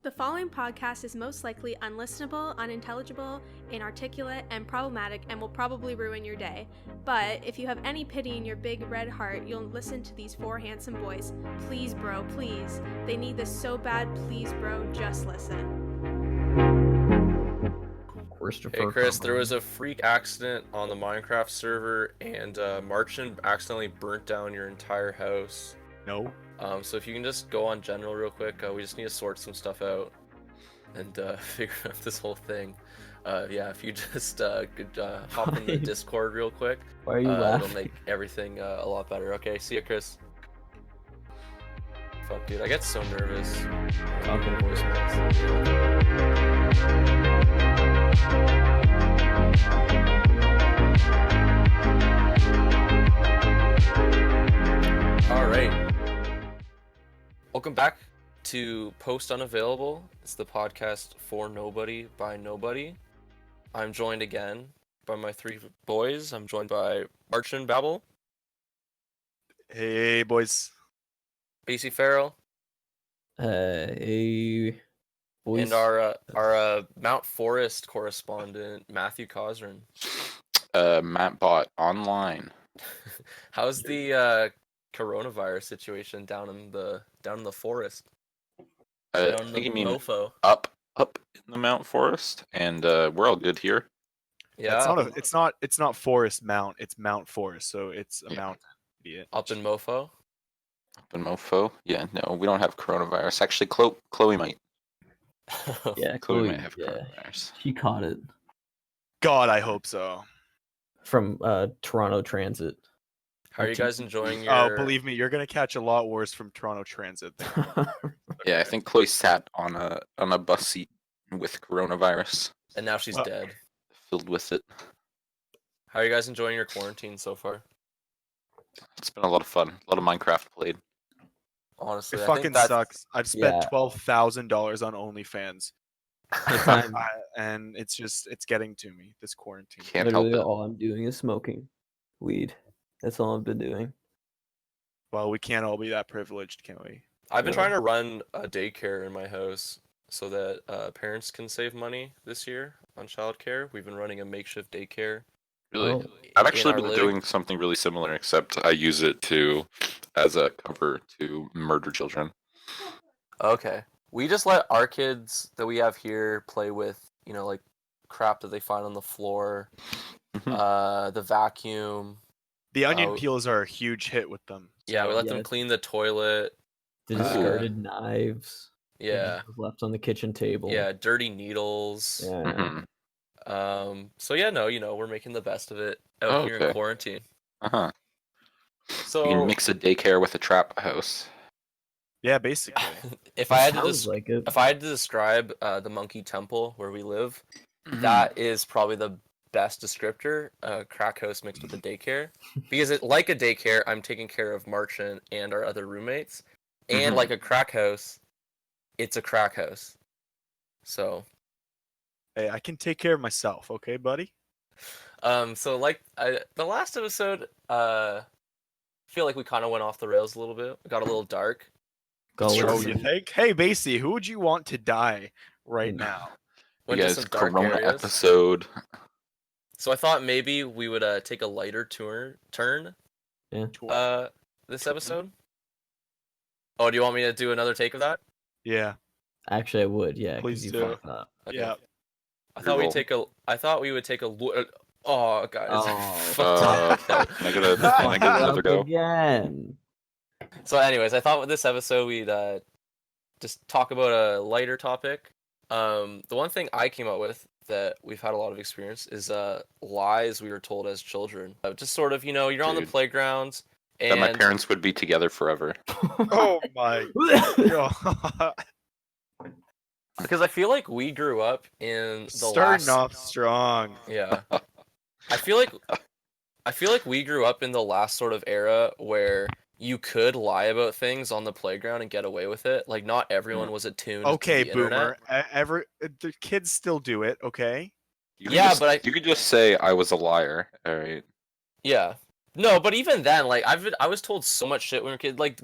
The following podcast is most likely unlistenable, unintelligible, inarticulate, and problematic, and will probably ruin your day. But if you have any pity in your big red heart, you'll listen to these four handsome boys. Please, bro, please. They need this so bad. Please, bro, just listen. Hey Chris, there was a freak accident on the Minecraft server, and Marchin accidentally burnt down your entire house. No. So if you can just go on general real quick, we just need to sort some stuff out and figure out this whole thing. Yeah, if you just could hop in the Discord real quick. Why are you laughing? It'll make everything a lot better. Okay, see ya, Chris. Fuck, dude, I get so nervous. Talking Alright. Welcome back to Post Unavailable. It's the podcast for nobody by nobody. I'm joined again by my three boys. I'm joined by Marchin Babel. Hey, boys. Basie Farrell. Hey, boys. And our Mount Forest correspondent, Matthew Cosrin. Mattbot online. How's the coronavirus situation down in the forest? I Down in think the you mean mofo. up in the Mount Forest, and we're all good here. Yeah, It's not Forest Mount. It's Mount Forest, so it's a mountain. Idiot. up in mofo. Up in Mofo. Yeah, no, we don't have coronavirus. Actually, Chloe might. Yeah, Chloe Chloe, might have yeah, coronavirus. she caught it God, I hope so. from Toronto Transit. How are you guys enjoying your? Oh, believe me, you're gonna catch a lot worse from Toronto Transit. Yeah, I think Chloe sat on a bus seat with coronavirus, And now she's dead. filled with it. How are you guys enjoying your quarantine so far? It's been a lot of fun. A lot of Minecraft played. Honestly, It I fucking think that's, sucks. I've spent Yeah. $12,000 on OnlyFans, I'm and it's getting to me. This quarantine. Can't help literally it. all I'm doing is smoking weed. That's all I've been doing. Well, we can't all be that privileged, can we? I've been Yeah. trying to run a daycare in my house so that parents can save money this year on childcare. We've been running a makeshift daycare. Really. Oh. I've in actually our been living- doing something really similar, except I use it as a cover to murder children. Okay. We just let our kids that we have here play with, like crap that they find on the floor, the vacuum. The onion Oh. peels are a huge hit with them. Yeah, we let them Yeah. clean the toilet. The discarded knives. that Yeah. just was left on the kitchen table. Yeah, dirty needles. Yeah. Mhm. So yeah, no, we're making the best of it out here in Okay. quarantine. Uh-huh. So You can mix a daycare with a trap house. Yeah, basically. if I had to Sounds like it. if I had to describe the Monkey Temple where we live, Mm-hmm. that is probably the best descriptor. Crack house mixed with a daycare, because like a daycare, I'm taking care of Marchant and our other roommates, and Mhm. like a crack house, it's a crack house. So, Hey, I can take care of myself, okay, buddy? so like the last episode, I feel like we kind of went off the rails a little bit. It got a little dark. Go Sure. Oh, listen. you think? Hey, Basie, who would you want to die right now? You Went to guys, some dark Corona areas. episode. So I thought maybe we would take a lighter turn Yeah. this episode. Oh, do you want me to do another take of that? Yeah. Actually, I would. Yeah. 'cause Please you do. fucked up. Okay. Yeah. I thought we would take a oh guys. Oh. I gotta Fucked another up go. again. So anyways, I thought with this episode we'd just talk about a lighter topic. The one thing I came up with that we've had a lot of experience is lies we were told as children. Just sort of, you're on the Dude. playgrounds That my and parents would be together forever. Oh my god. because I feel like we grew up in the Starting last off strong. Yeah. I feel like we grew up in the last sort of era where you could lie about things on the playground and get away with it. Like not everyone was attuned Okay, to the boomer. internet. The kids still do it, okay? You Yeah, just, but you could just say I was a liar. All right. Yeah. No, but even then, like I was told so much shit when we were kids. Like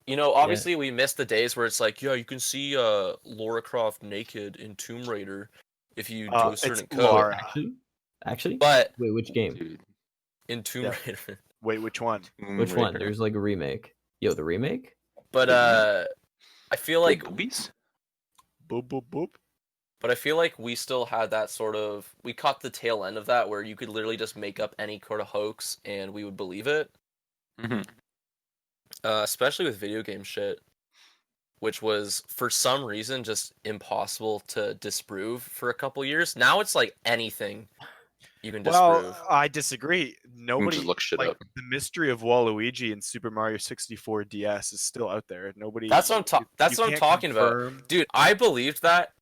You know, obviously we missed the days where it's like, yeah, you can see Lara Croft naked in Tomb Raider if you do a It's certain code. Lara. Actually, But wait, which game? Dude, in Tomb Yeah. Raider. Wait, which one? Tomb Which one? Raider. There's like a remake. Yo, the remake? But I feel like Big boobies? Boop boop boop. But I feel like we still had that sort of, we caught the tail end of that where you could literally just make up any sort of hoax and we would believe it. Mhm. Especially with video game shit, which was for some reason just impossible to disprove for a couple years. Now it's like anything you can disprove. Well, I disagree. Nobody just look shit like up. the mystery of Waluigi in Super Mario 64 DS is still out there. Nobody. That's what I'm can't talking about. confirm- Dude, I believed that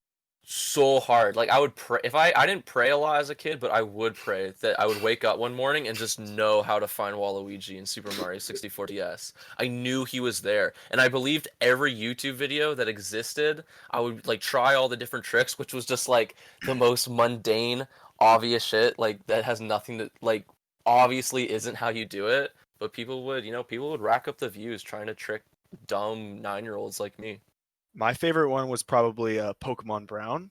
so hard. Like I would pray if I didn't pray a lot as a kid, but I would pray that I would wake up one morning and just know how to find Waluigi in Super Mario 64 DS. I knew he was there, and I believed every YouTube video that existed. I would like try all the different tricks, which was just like the most mundane, obvious shit like that has nothing to like obviously isn't how you do it, but people would rack up the views trying to trick dumb 9-year-olds like me. My favorite one was probably Pokemon Brown.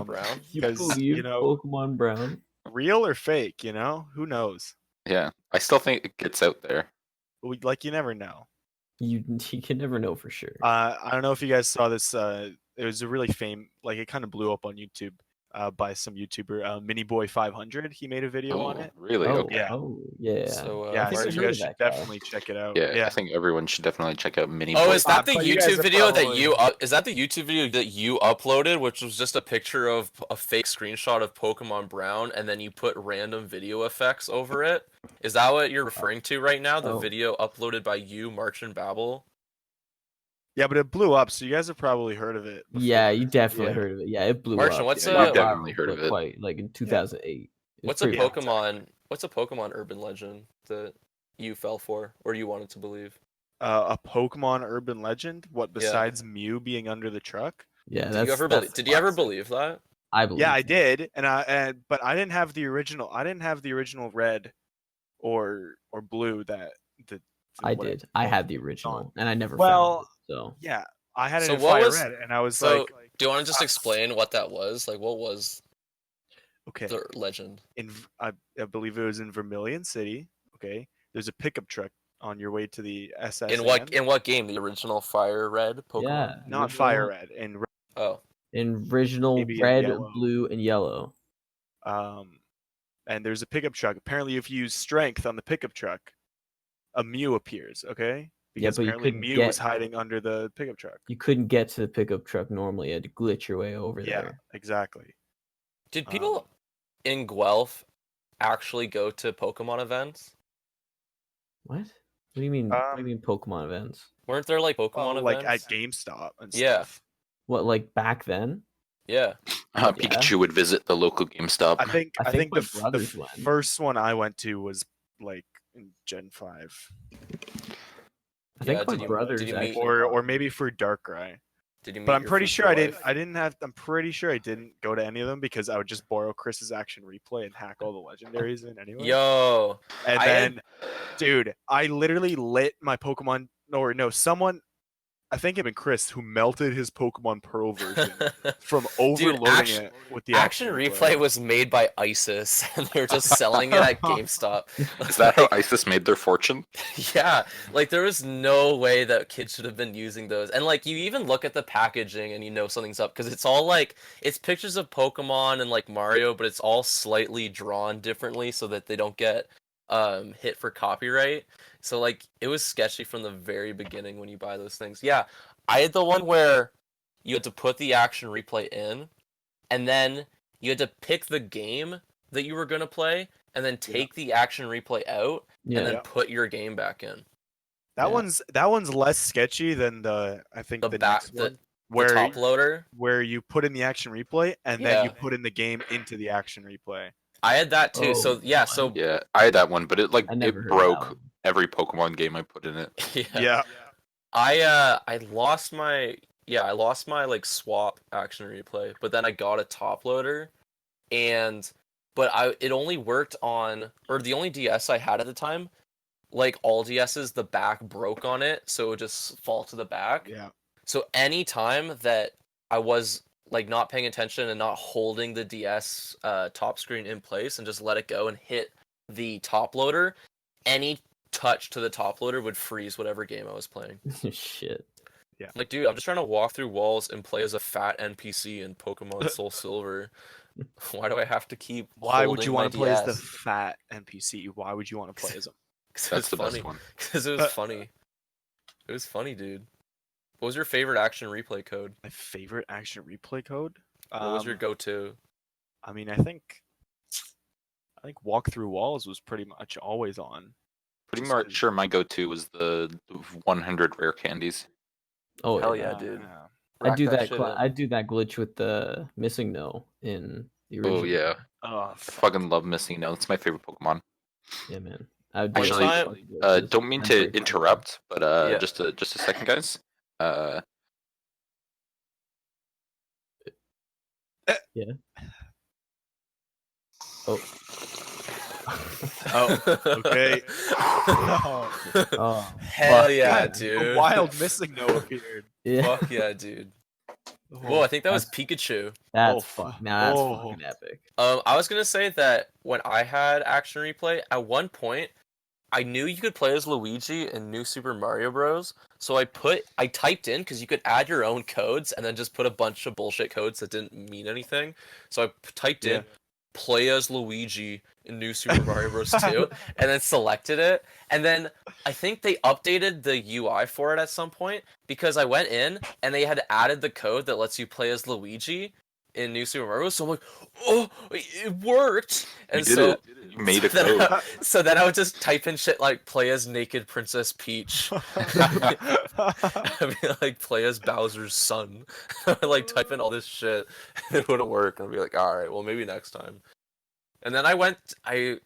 Brown? You Because believe Pokemon Brown? real or fake, who knows? Yeah, I still think it gets out there. You never know. You can never know for sure. I don't know if you guys saw this. It was a really it kind of blew up on YouTube by some YouTuber, Mini Boy 500. He made a video on it. Really? Oh, Okay. Yeah. oh, yeah. So Yeah, I think so I've you heard guys of should that guy. definitely check it out. Yeah, I think everyone should definitely check out Mini Oh, Boy. is that the but you guys YouTube are video that probably- you is that the YouTube video that you uploaded, which was just a picture of a fake screenshot of Pokemon Brown, and then you put random video effects over it? Is that what you're referring to right now? The Oh. video uploaded by you, March and Babel? Yeah, but it blew up, so you guys have probably heard of it. Yeah, before. you definitely Yeah. heard of it. Yeah, it blew Martian, up. what's yeah, a- it You've definitely heard like, of it. Quite, like in 2008. What's a pretty big. Pokemon? What's a Pokemon urban legend that you fell for or you wanted to believe? A Pokemon urban legend? What besides Mew being under the truck? Yeah, Did that's. you ever that's did you ever classic. believe that? I believe. Yeah, I it. did, but I didn't have the original. I didn't have the original red, or blue I what did. it- I what had it the was original, on. and I never Well, found it. So Yeah, I had it So in what fire was- red, and I was So, like, do you want to just explain what that was? Like, what was okay, the legend? I believe it was in Vermilion City. Okay, there's a pickup truck on your way to the SS. In what game? The original Fire Red Pokemon? yeah, Not original fire one. red, and Oh. In original Maybe in red, yellow. blue, and yellow. and there's a pickup truck. Apparently, if you use strength on the pickup truck, a Mew appears. Okay, Yeah, because but you apparently couldn't Mew was get- hiding under the pickup truck. You couldn't get to the pickup truck normally. You had to glitch your way over Yeah, there. exactly. Did people in Guelph actually go to Pokemon events? What? What do you mean? What do you Um, mean Pokemon events? Weren't there like Pokemon Well, like events? at GameStop and Yeah. stuff. What, like back then? Yeah. Pikachu would visit the local GameStop. I think I think the, my f- the brothers went. first one I went to was like in Gen 5, I think Yeah, my did you- brothers did you meet- actually. or maybe for Darkrai. Did you meet But I'm your pretty future sure wife? I didn't have. I'm pretty sure I didn't go to any of them because I would just borrow Chris's action replay and hack all the legendaries in anyway. Yo. And I had- then, dude, I literally lit my Pokemon. Or no, someone. I think it been Chris who melted his Pokemon Pearl version from overloading action- it with the Action Replay was made by ISIS, and they're just selling it at GameStop. Is that how ISIS made their fortune? Yeah, like there was no way that kids should have been using those. And like you even look at the packaging and you know something's up because it's all like it's pictures of Pokemon and like Mario, but it's all slightly drawn differently so that they don't get hit for copyright. So like it was sketchy from the very beginning when you buy those things. Yeah, I had the one where you had to put the action replay in and then you had to pick the game that you were going to play and then take the action replay out Yeah. and then Yeah. put your game back in. That Yeah. one's less sketchy than I think The the back next the, one the where top loader. where you put in the action replay and then you Yeah. put in the game into the action replay. I had that too. Oh, So yeah, so Yeah, I had that one, but it I never it heard broke that one. every Pokemon game I put in it. yeah. Yeah. I lost my like swap action replay, but then I got a top loader but it only worked on, or the only DS I had at the time like all DS's, the back broke on it, so it would just fall to the back. Yeah. So any time that I was like not paying attention and not holding the DS top screen in place and just let it go and hit the top loader, any touch to the top loader would freeze whatever game I was playing. Shit. Like, dude, I'm just trying to walk through walls and play as a fat NPC in Pokemon Soul Silver. Why do I have to keep Why would holding you my want to play as the DS? fat NPC? Why would you want to play as him? 'Cause That's it the was best funny. one. Because it was funny. It was funny, dude. What was your favorite action replay code? My favorite action replay code. What was your go-to? I mean, I think walk through walls was pretty much always on. Pretty Just much 'cause- sure my go-to was the 100 rare candies. Oh Hell yeah. yeah, dude. yeah. I Rack do that. shit in. I do that glitch with the missing no in the original. Oh yeah, Oh, I fucking love Missing No. It's my favorite Pokemon. Yeah, man. I would do Actually, those fucking glitches. Don't mean I'm to pretty fun. interrupt, but Yeah. just a second, guys. Yeah. Oh. Oh, okay. Oh. Hell fuck. yeah, God, dude. A wild missing no appeared. Yeah. Fuck yeah, dude. Whoa, I think that was Pikachu. That's fu- fuck. Now that's oh. fucking epic. I was gonna say that when I had action replay, at one point, I knew you could play as Luigi in New Super Mario Bros. So I typed in, because you could add your own codes and then just put a bunch of bullshit codes that didn't mean anything. So I typed in, play as Luigi in New Super Mario Bros. 2, and then selected it. And then I think they updated the UI for it at some point, because I went in and they had added the code that lets you play as Luigi in New Super Mario Bros. So I'm like, oh, it worked! And You did so it. You made a then code. so then I would just type in shit like play as naked Princess Peach. I'd be like, play as Bowser's son. I'd like type in all this shit and it wouldn't work. I'd be like, alright, well maybe next time. And then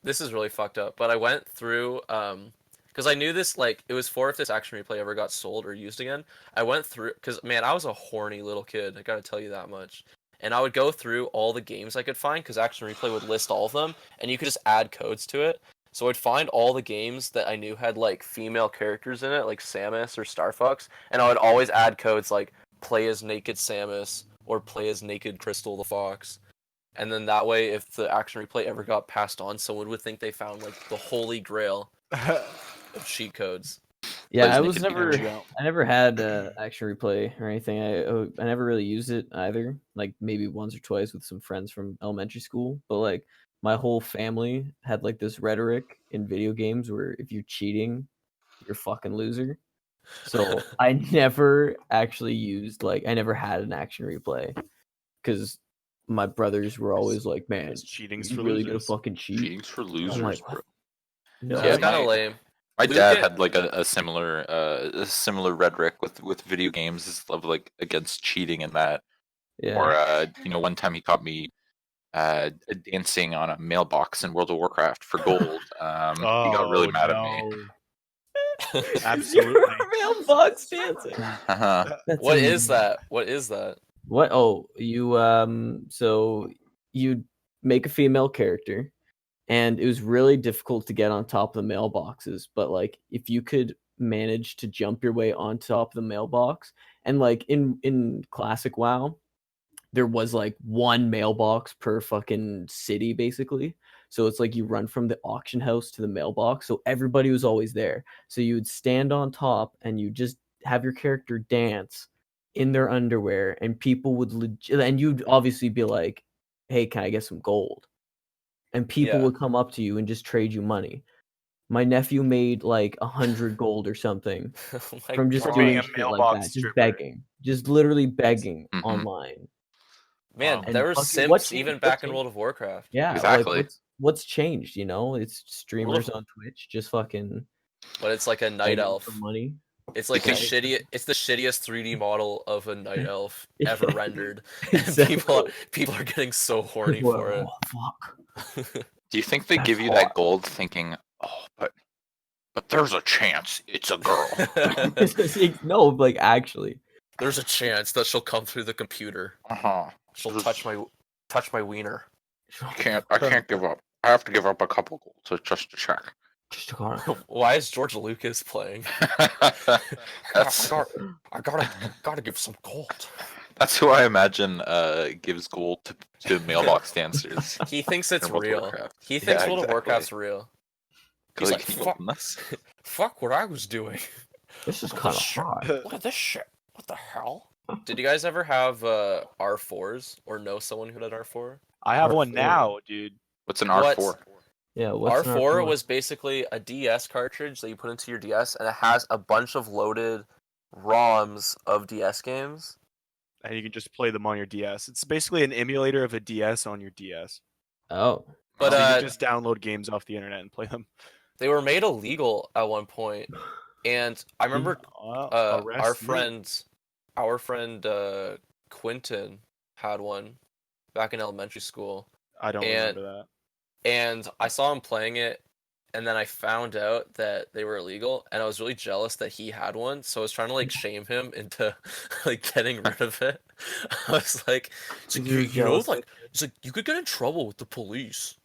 this is really fucked up, but I went through because I knew this, like, it was for if this action replay ever got sold or used again. I went through, because man, I was a horny little kid, I gotta tell you that much. And I would go through all the games I could find, because Action Replay would list all of them, and you could just add codes to it. So I'd find all the games that I knew had, like, female characters in it, like Samus or Star Fox, and I would always add codes like, play as naked Samus, or play as naked Crystal the Fox. And then that way, if the Action Replay ever got passed on, someone would think they found, like, the holy grail of cheat codes. Yeah, Plays I was naked never. Pikachu. I never had action replay or anything. I never really used it either. Like maybe once or twice with some friends from elementary school. But like my whole family had like this rhetoric in video games where if you're cheating, you're a fucking loser. So I never actually used I never had an action replay because my brothers were always like, "Man, It's cheating's you for really gonna losers. fucking cheat?" Cheating's for losers, like, bro. No, Yeah, it's Yeah, kind of lame. My Luke dad it- had like a similar rhetoric with video games of like against cheating and that. yeah. Or one time he caught me dancing on a mailbox in World of Warcraft for gold. He got really mad at me. Absolutely. Mailbox dancing. That's What amazing. is that? What is that? What? Oh, so you make a female character, and it was really difficult to get on top of the mailboxes. But like, if you could manage to jump your way on top of the mailbox, and like in classic WoW, there was like one mailbox per fucking city, basically. So it's like you run from the auction house to the mailbox. So everybody was always there. So you would stand on top and you just have your character dance in their underwear, and people would and you'd obviously be like, "Hey, can I get some gold?" And people Yeah. would come up to you and just trade you money. My nephew made like 100 gold or something Oh my from just God. being doing a shit like mailbox that, just stripper. begging, just literally begging Mhm. online. Man, And there were fucking- what simps changed? even What back in changed? World of Warcraft. Yeah, Exactly. like what's changed? It's streamers on Twitch just fucking But it's like a night begging elf. for money. It's like the Exactly. shittiest 3D model of a night elf ever Yeah. rendered. Exactly. And people are getting so horny People for are, it. "Oh, fuck." Do you think they That's give you hot. that gold thinking, oh, but there's a chance it's a girl? No, like actually. There's a chance that she'll come through the computer. Uh-huh. She'll touch my wiener. I can't give up. I have to give up a couple gold just to check. Just gotta. Why is George Lucas playing? That's I gotta give some gold. that's who I imagine gives gold to mailbox dancers. He thinks it's in World of real. Warcraft. He thinks Yeah, World of exactly. Warcraft's real. He's Like, like, "Can you fuck, open this?" fuck what I was doing. This is Look at kind of this shit. hot. Look at this shit. What the hell? Did you guys ever have R4s or know someone who had R4? I have one R4. now, dude. What's an What? R4? Yeah, what's an R4 was basically a DS cartridge that you put into your DS, and it has a bunch of loaded ROMs of DS games. And you can just play them on your DS. It's basically an emulator of a DS on your DS. Oh, But So you can just download games off the internet and play them. they were made illegal at one point, and I remember Arrest me. our friend Quentin had one back in elementary school, I don't and- remember that. and I saw him playing it, and then I found out that they were illegal, and I was really jealous that he had one, so I was trying to like shame him into like getting rid of it. I was like, it's like, You're you know, jealous like it's like you could get in trouble with the police.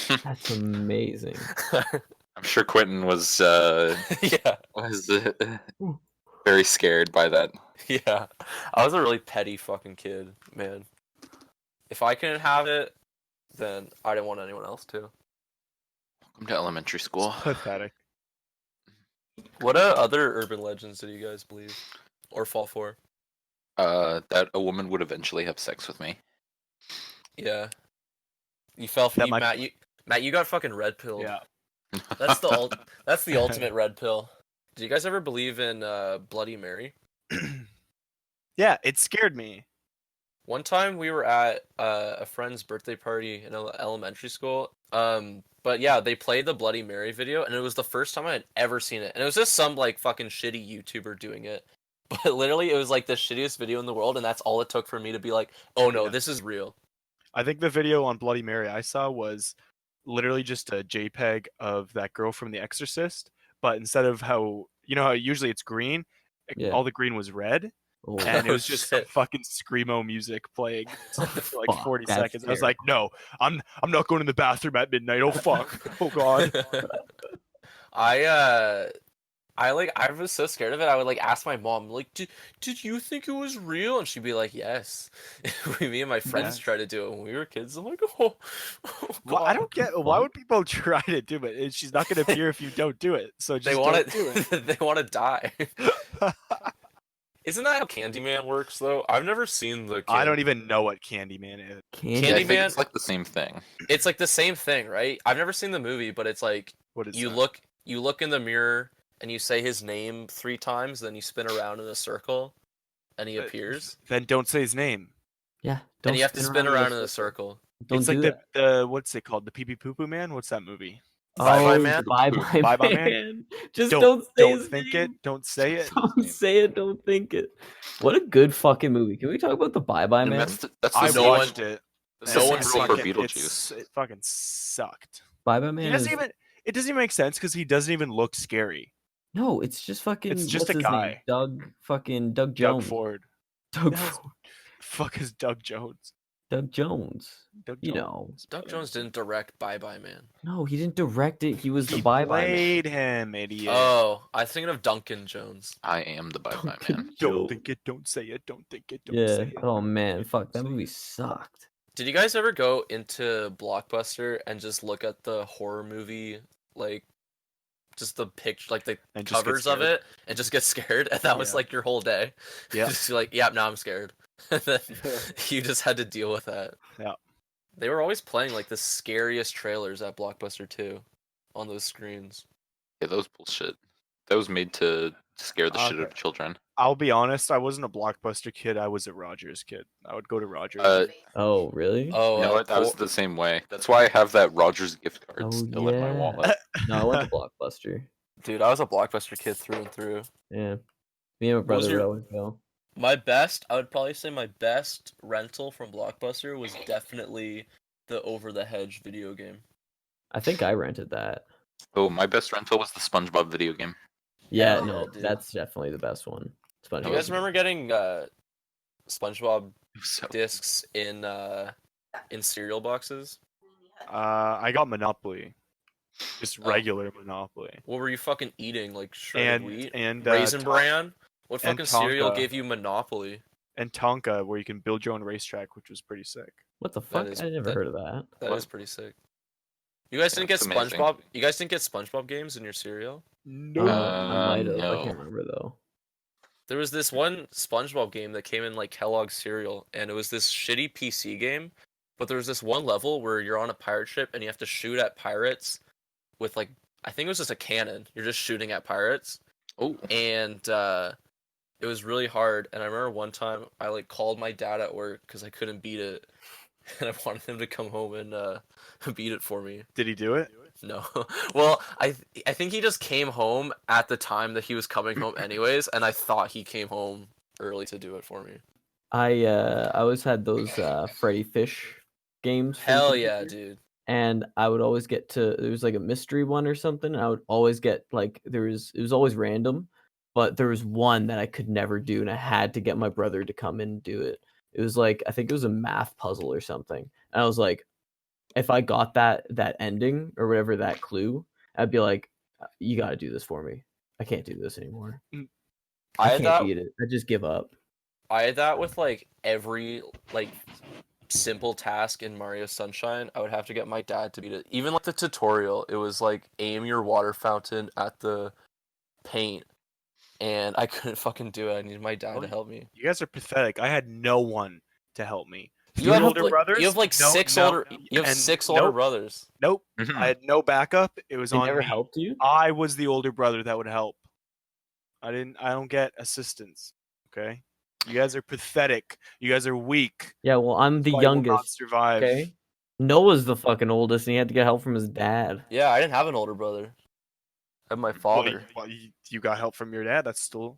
That's amazing. I'm sure Quentin was Yeah, very scared by that. yeah. I was a really petty fucking kid, man. If I couldn't have it, then I didn't want anyone else to. Welcome to elementary school. Pathetic. What other urban legends did you guys believe or fall for? That a woman would eventually have sex with me. Yeah, you fell for That you, might- Matt. You got fucking red pilled. Yeah. That's the that's the ultimate red pill. Do you guys ever believe in Bloody Mary? Yeah, it scared me. One time we were at a friend's birthday party in elementary school. But yeah, they played the Bloody Mary video, and it was the first time I had ever seen it. And it was just some like fucking shitty YouTuber doing it. But literally, it was like the shittiest video in the world, and that's all it took for me to be like, "Oh no, Yeah. this is real." I think the video on Bloody Mary I saw was literally just a JPEG of that girl from The Exorcist, but instead of how how usually it's green, Yeah. all the green was red, Oh, and it Oh, was just some shit. fucking screamo music playing for like Fuck, 40 that's seconds. I was like, no, I'm not going to the bathroom at midnight. Oh fuck. Oh god. I was so scared of it. I would like ask my mom, like, did you think it was real? And she'd be like, yes. Me and my friends Yeah. tried to do it when we were kids. I'm like, oh Well, I God." don't get why would people try to do it? She's not going to appear if you don't do it. So just They don't want do it. to. They want to die. Isn't that how Candyman works, though? I've never seen the. I don't even know what Candyman is. Candy. Yeah, I think Candyman- it's like the same thing. It's like the same thing, right? I've never seen the movie, but it's like What is you that? look in the mirror and you say his name 3 times, then you spin around in a circle, and he appears. Then don't say his name. Yeah. And you have to spin around in a circle. Don't It's do like that. the what's it called? The Pee Pee Poo Poo Man? What's that movie? Bye Bye Oh, Man? Bye Bye Bye Bye Man. Man? Just Don't don't say don't his think name. it. Don't say it. Don't say it. Don't think it. What a good fucking movie. Can we talk about the Bye Bye And Man? that's the I same- watched it. That's No the one's same seen rule for it. Beetlejuice. It fucking sucked. Bye Bye He Man. doesn't even. It doesn't even make sense because he doesn't even look scary. No, it's just fucking. It's just what's a his name? guy. Doug fucking Doug Doug Jones. Ford. Doug No. Ford. Fuck is Doug Jones? Doug Jones. Doug You Jones. know. Doug Jones didn't direct Bye Bye Man. No, he didn't direct it. He was the He Bye Bye Man. played him, idiot. Oh, I was thinking of Duncan Jones. I am the Bye Bye Duncan Man. Don't Jones. think it. Don't say it. Don't think it. Don't Yeah. say it. Oh man, fuck that movie sucked. Did you guys ever go into Blockbuster and just look at the horror movie, like, just the picture, like the And just get covers of scared. it, and just get scared? And that was Yeah. like your whole day. Yeah. Just be like, yeah, now I'm scared. And then you just had to deal with that. Yeah. They were always playing like the scariest trailers at Blockbuster too, on those screens. Yeah, that was bullshit. That was made to scare the shit out of Okay. children. I'll be honest. I wasn't a Blockbuster kid. I was a Rogers kid. I would go to Rogers. Oh really? Oh, You know what? I was the same way. That's why I have that Rogers gift card Oh, still in my yeah. wallet. No, I went to Blockbuster. dude, I was a Blockbuster kid through and through. Yeah. Me and my was brother your- would always go. I would probably say my best rental from Blockbuster was definitely the Over the Hedge video game. I think I rented that. Oh, my best rental was the SpongeBob video game. Yeah, Hell no, yeah, dude. that's definitely the best one. SpongeBob. Do you guys remember getting SpongeBob So, discs in cereal boxes? I got Monopoly. Just Oh. regular Monopoly. What were you fucking eating? Like shredded wheat? And Raisin Bran? What and fucking cereal Tonka. gave you Monopoly? And Tonka, where you can build your own racetrack, which was pretty sick. What the fuck? is- I never that- heard of that. That What? is pretty sick. You guys Yeah, didn't get it's amazing. SpongeBob? You guys didn't get SpongeBob games in your cereal? No. I might have. I no. can't remember though. There was this one SpongeBob game that came in like Kellogg's cereal, and it was this shitty PC game. But there was this one level where you're on a pirate ship and you have to shoot at pirates with like, I think it was just a cannon. You're just shooting at pirates, Oh, and it was really hard. And I remember one time I like called my dad at work because I couldn't beat it, and I wanted him to come home and beat it for me. Did he do it? No. Well, I think he just came home at the time that he was coming home anyways, and I thought he came home early to do it for me. I always had those Freddy Fish games. for the Hell yeah, computer, dude. And I would always get to there was like a mystery one or something. And I would always get like it was always random, but there was one that I could never do, and I had to get my brother to come in and do it. It was like I think it was a math puzzle or something. And I was like, if I got that ending or whatever that clue, I'd be like, you got to do this for me. I can't do this anymore. I had can't that. beat it. I just give up. I had that with like every like simple task in Mario Sunshine. I would have to get my dad to beat it. Even like the tutorial, it was like aim your water fountain at the paint, and I couldn't fucking do it. I needed my dad to help me. You guys are pathetic. I had no one to help me. You Three have older like, brothers. You have like No, six no, older. You have and six older nope. brothers. Nope. Mhm. I had no backup. It was They on never me. helped you? I was the older brother that would help. I don't get assistance. Okay. You guys are pathetic. You guys are weak. Yeah, well, I'm the That's why you will not youngest. survive. Okay. Noah's the fucking oldest, and he had to get help from his dad. Yeah, I didn't have an older brother. I had my father. You got help from your dad. That's still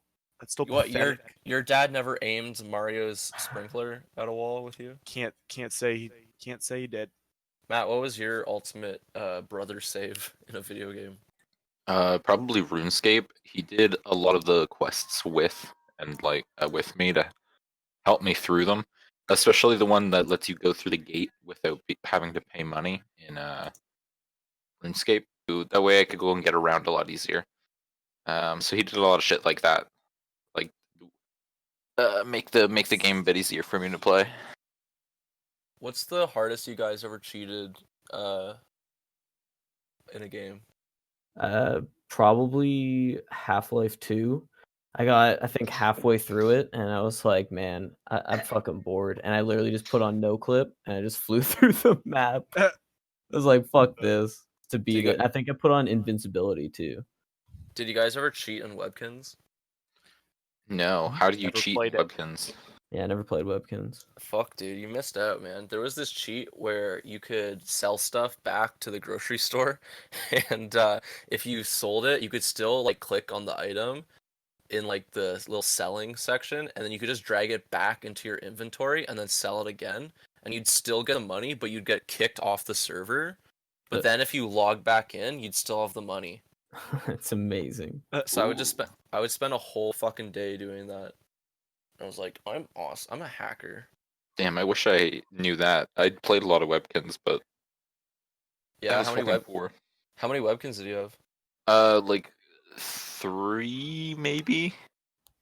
What pathetic. your dad never aimed Mario's sprinkler at a wall with you? Can't say he did. Matt, what was your ultimate brother save in a video game? probably RuneScape. He did a lot of the quests with with me to help me through them, especially the one that lets you go through the gate without having to pay money in RuneScape. That way I could go and get around a lot easier. So he did a lot of shit like that, like make the game a bit easier for me to play. What's the hardest you guys ever cheated in a game? Probably Half-Life 2. I think halfway through it, and I was like, man, I'm fucking bored. And I literally just put on no clip, and I just flew through the map. I was like, fuck this, to beat you it. I think I put on invincibility too. Did you guys ever cheat on Webkins? No, how do you Never cheat played it. Webkins? Yeah, I never played Webkins. Fuck, dude, you missed out, man. There was this cheat where you could sell stuff back to the grocery store, and if you sold it, you could still like click on the item in like the little selling section, and then you could just drag it back into your inventory and then sell it again, and you'd still get the money, but you'd get kicked off the server. But then if you log back in, you'd still have the money. It's amazing. So I would spend a whole fucking day doing that. I was like, I'm awesome. I'm a hacker. Damn, I wish I knew that. I played a lot of Webkins, but Yeah, I was how many fucking poor. how many Webkins did you have? Like 3 maybe.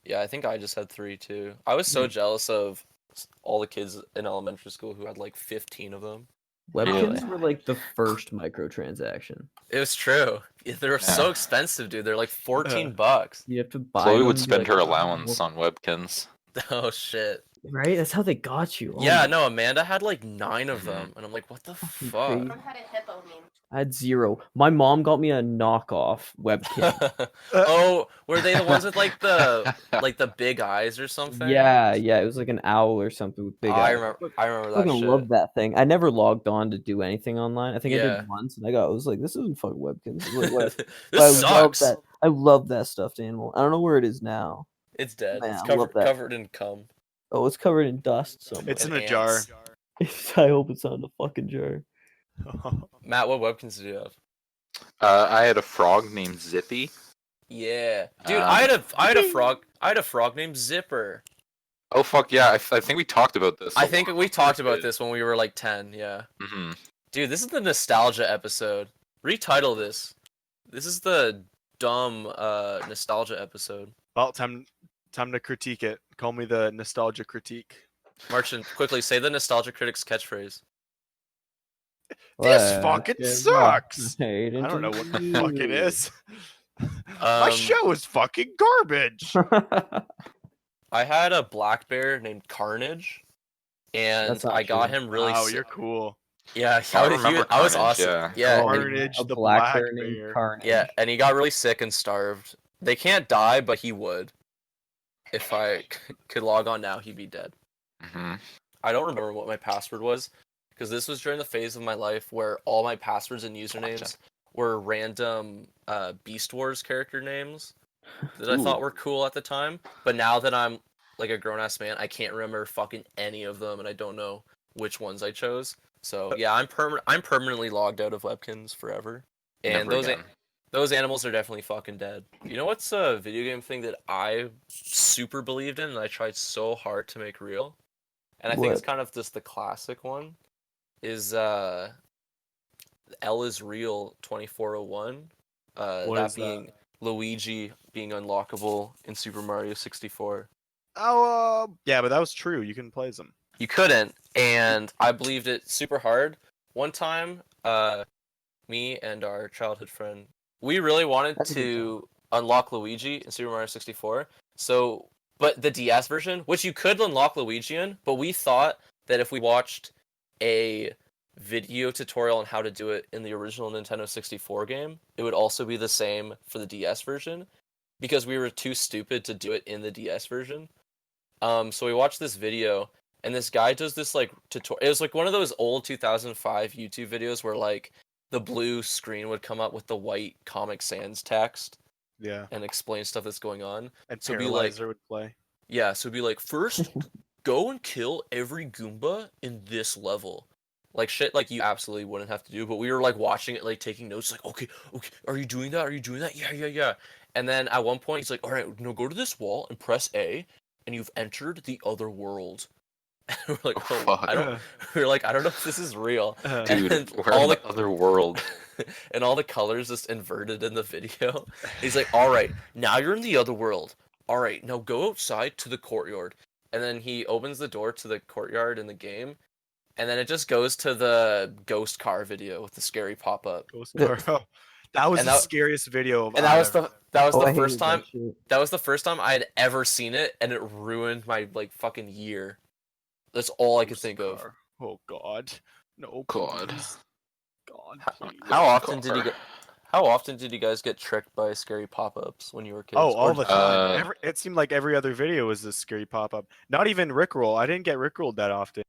Yeah, I think I just had 3 too. I was so jealous of all the kids in elementary school who had like 15 of them. Webkins were like the first microtransaction. It was true. They were so expensive, dude. They're like 14 bucks. You have to buy Chloe them, would be spend like, her "Oh, allowance on Webkins. Oh shit. right? That's how they got you. Oh Yeah, my no, Amanda had like 9 of Mhm. them, and I'm like, what the Fucking fuck? crazy. Someone had a hippo meme. I had 0. My mom got me a knockoff webcam. Oh, were they the ones with like the big eyes or something? yeah, it was like an owl or something with big I eyes. remember that I fucking shit. love that thing. I never logged on to do anything online. I think I Yeah. did once, and I was like, "This isn't fucking Webkins." This is like, This sucks. I love that stuffed animal. I don't know where it is now. It's dead. Man, It's I love that. covered in cum. Oh, it's covered in dust somewhere. It's in And a jar. ants. I hope it's not in a fucking jar. Matt, what Webkins did you have? I had a frog named Zippy. Yeah, dude, Um, I had a frog named Zipper. Oh fuck yeah! I think we talked about this. I think we talked about this when we were like 10. Yeah, hmm dude, this is the nostalgia episode. Retitle this. This is the dumb nostalgia episode. Well, time to critique it. Call me the nostalgia critique. Marcin, quickly say the nostalgia critic's catchphrase. This Let's fucking get sucks. right I don't know what the into fuck it is. My Um, show is fucking garbage. I had a black bear named Carnage, and That's not I got true. him really. Wow, you're cool. Yeah, I remember I was Carnage, awesome. yeah. Yeah, Oh, and, Carnage, a the black black bear named bear. Carnage. yeah, and he got really sick and starved. They can't die, but he would. If I could log on now, he'd be dead. Hmm. I don't remember what my password was, because this was during the phase of my life where all my passwords and usernames were random Beast Wars character names that I thought Ooh. were cool at the time. But now that I'm like a grown ass man, I can't remember fucking any of them, and I don't know which ones I chose. So yeah, I'm permanently logged out of Webkins forever. And Never again. those animals are definitely fucking dead. You know what's a video game thing that I super believed in and I tried so hard to make real? And I think it's What? kind of just the classic one is L is Real 2401. What That is that? being Luigi being unlockable in Super Mario 64. Oh, yeah, but that was true. You can play as them. You couldn't, and I believed it super hard. One time, me and our childhood friend, we really wanted That's a good to unlock Luigi in Super Mario 64. So, but the DS version, which you could unlock Luigi in, but we thought that if we watched a video tutorial on how to do it in the original Nintendo 64 game, it would also be the same for the DS version, because we were too stupid to do it in the DS version. So we watched this video, and this guy does this like tutorial. It was like one of those old 2005 YouTube videos where like the blue screen would come up with the white Comic Sans text Yeah. and explain stuff that's going on. And So be like- Paralyzer would play. Yeah, so it'd be like, first, go and kill every Goomba in this level. Like shit like you absolutely wouldn't have to do, but we were like watching it, like taking notes, like, okay, are you doing that? Are you doing that? Yeah. And then at one point he's like, all right, no, go to this wall and press A, and you've entered the other world. And we're like, oh, fuck. I don't know if this is real. Dude, And we're all in the the other world. and all the colors just inverted in the video. He's like, all right, now you're in the other world. All right, now go outside to the courtyard. And then he opens the door to the courtyard in the game. And then it just goes to the ghost car video with the scary pop-up. Ghost Car. Oh, that was And the that- scariest video of And that was I've the I first hated that time shit. that was the first time I had ever seen it, and it ruined my like fucking year. That's all I could Ghost think of. Car. Oh God. No. God. please. God. please. How often did car. How often did you guys get tricked by scary pop-ups when you were kids? Oh, all Or- the time. Uh, It seemed like every other video was this scary pop-up. Not even Rickroll. I didn't get Rickrolled that often.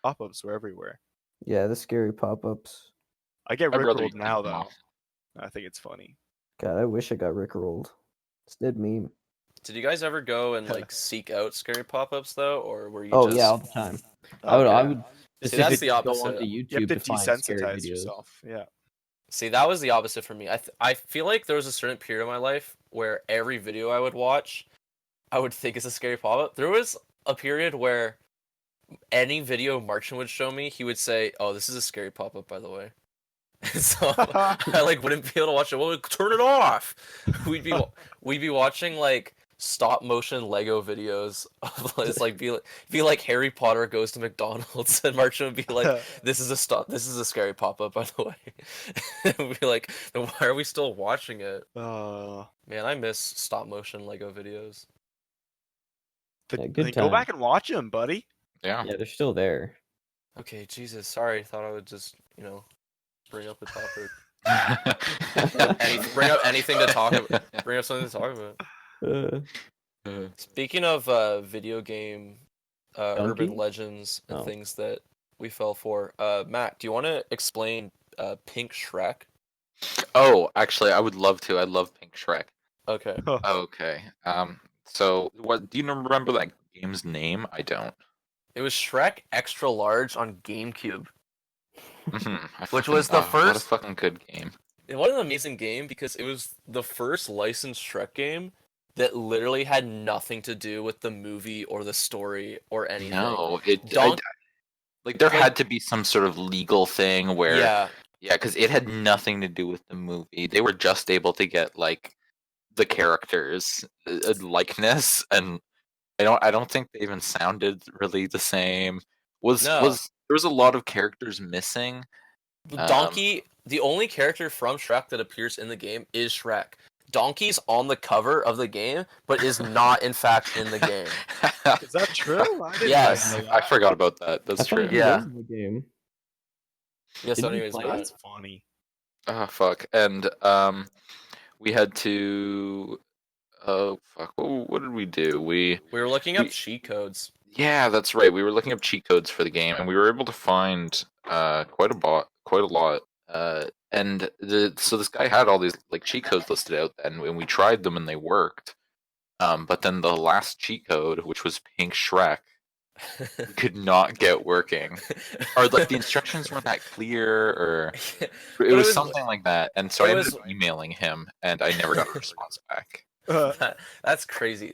Pop-ups were everywhere. Yeah, the scary pop-ups. I get I'd rather you Rickrolled now take them though. off. I think it's funny. God, I wish I got rickrolled. It's dead meme. Did you guys ever go and like seek out scary pop-ups though, or were you Oh just? yeah, all the time. I Okay. would See, that's the specifically go opposite. onto You YouTube have to to find scary desensitize videos. yourself. Yeah. See, that was the opposite for me. I feel like there was a certain period of my life where every video I would watch, I would think is a scary pop-up. There was a period where any video Marcin would show me, he would say, "Oh, this is a scary pop-up, by the way." And so I like wouldn't be able to watch it. Well, turn it off. We'd be watching like stop motion Lego videos of it's like be like Harry Potter goes to McDonald's, and Marcin would be like, this is a scary pop-up, by the way. And we'd be like, then why are we still watching it? Man, I miss stop motion Lego videos. Yeah, good then go time. back and watch them, buddy. Yeah. Yeah, they're still there. Okay, Jesus, sorry. Thought I would just, bring up the topic. Bring up anything to talk about. Bring up something to talk about. Speaking of video game urban Donkey? legends and Oh. things that we fell for, Matt, do you want to explain Pink Shrek? Oh, actually, I would love to. I love Pink Shrek. Okay. Okay. So what? Do you remember that game's name? I don't. It was Shrek Extra Large on GameCube. Which was the What a first- fucking good game. And what an amazing game, because it was the first licensed Shrek game that literally had nothing to do with the movie or the story or anything. No, Donk- like there had to be some sort of legal thing where Yeah. Yeah, because it had nothing to do with the movie. They were just able to get like the characters likeness, and I don't think they even sounded really the same. No. There was a lot of characters missing. Donkey, the only character from Shrek that appears in the game is Shrek. Donkey's on the cover of the game, but is not in fact in the game. Is that true? I didn't Yes. know that. I forgot about that. That's I thought true. he Yeah. was in the game. Yeah, so Didn't he anyways, play go it? ahead. That's funny. Oh fuck. And we had to oh fuck. What did we do? We were looking up we- cheat codes. Yeah, that's right. We were looking up cheat codes for the game, and we were able to find quite a lot. So this guy had all these like cheat codes listed out, and we tried them and they worked. But then the last cheat code, which was Pink Shrek, we could not get working, or like the instructions weren't that clear, or But it was something like that. And so I it ended was- up emailing him, and I never got a response back. That's crazy.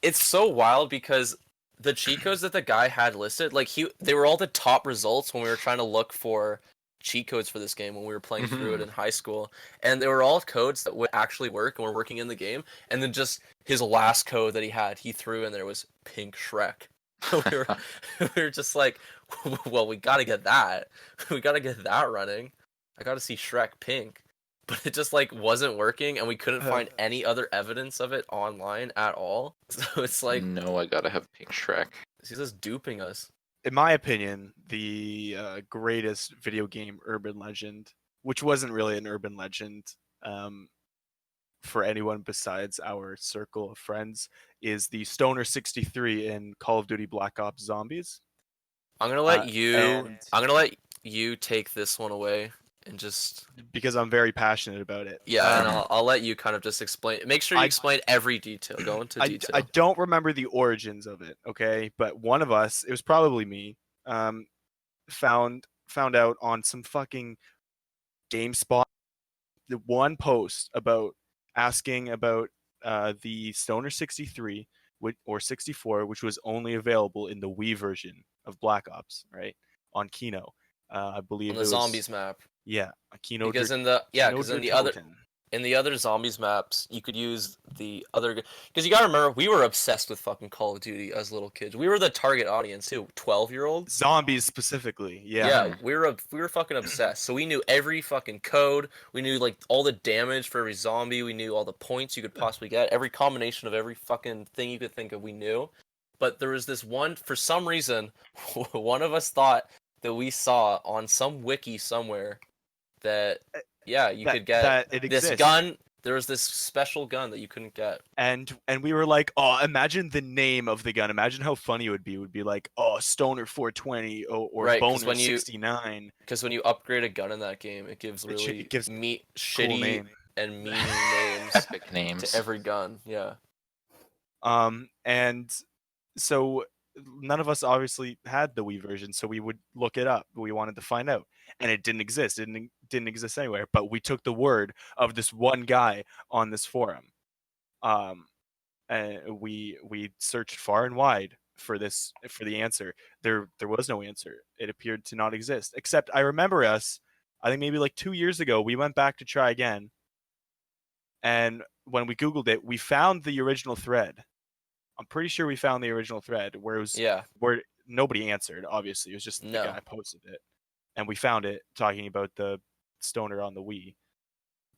It's so wild because the cheat codes that the guy had listed, like they were all the top results when we were trying to look for cheat codes for this game when we were playing through it in high school, and they were all codes that would actually work and were working in the game. And then just his last code that he threw in there was Pink Shrek. we were just like, well, we gotta get that. We gotta get that running. I gotta see Shrek pink. But it just like wasn't working, and we couldn't find any other evidence of it online at all. So it's like, No, I gotta have Pink Shrek. he's just duping us. In my opinion, the greatest video game urban legend, which wasn't really an urban legend for anyone besides our circle of friends, is the Stoner 63 in Call of Duty Black Ops Zombies. I'm gonna let and- I'm gonna let you take this one away and just Because I'm very passionate about it. yeah, and I'll let you kind of just explain. Make sure you explain every detail. Go into detail. I don't remember the origins of it, okay? But one of us, it was probably me, found out on some fucking GameSpot the one post about asking about the Stoner 63 or 64, which was only available in the Wii version of Black Ops, right? On Kino. I believe on it the was, zombies map. Yeah, Kino. Because in the other zombies maps, you could use the other. Because you gotta remember, we were obsessed with fucking Call of Duty as little kids. We were the target audience too, 12-year-olds. Zombies specifically, yeah. Yeah, we were fucking obsessed. So we knew every fucking code. We knew like all the damage for every zombie. We knew all the points you could possibly get. Every combination of every fucking thing you could think of, we knew. But there was this one, for some reason, one of us thought that we saw on some wiki somewhere that you could get that it this exists. gun. There was this special gun that you couldn't get. And we were like, oh, imagine the name of the gun. Imagine how funny it would be. It would be like, oh, Stoner 420 or Right, 'cause Boner when you- 69. Because when you upgrade a gun in that game, it gives really shitty name. and mean names Epic names. to every gun. Yeah. And so none of us obviously had the Wii version, so we would look it up. We wanted to find out, and it didn't exist. It didn't exist anywhere. But we took the word of this one guy on this forum. And we searched far and wide for the answer. There was no answer. It appeared to not exist. Except I remember us, I think maybe like 2 years ago, we went back to try again. And when we Googled it, we found the original thread. I'm pretty sure we found the original thread where it was where nobody answered. Obviously, it was just the guy posted it, and we found it talking about the Stoner on the Wii.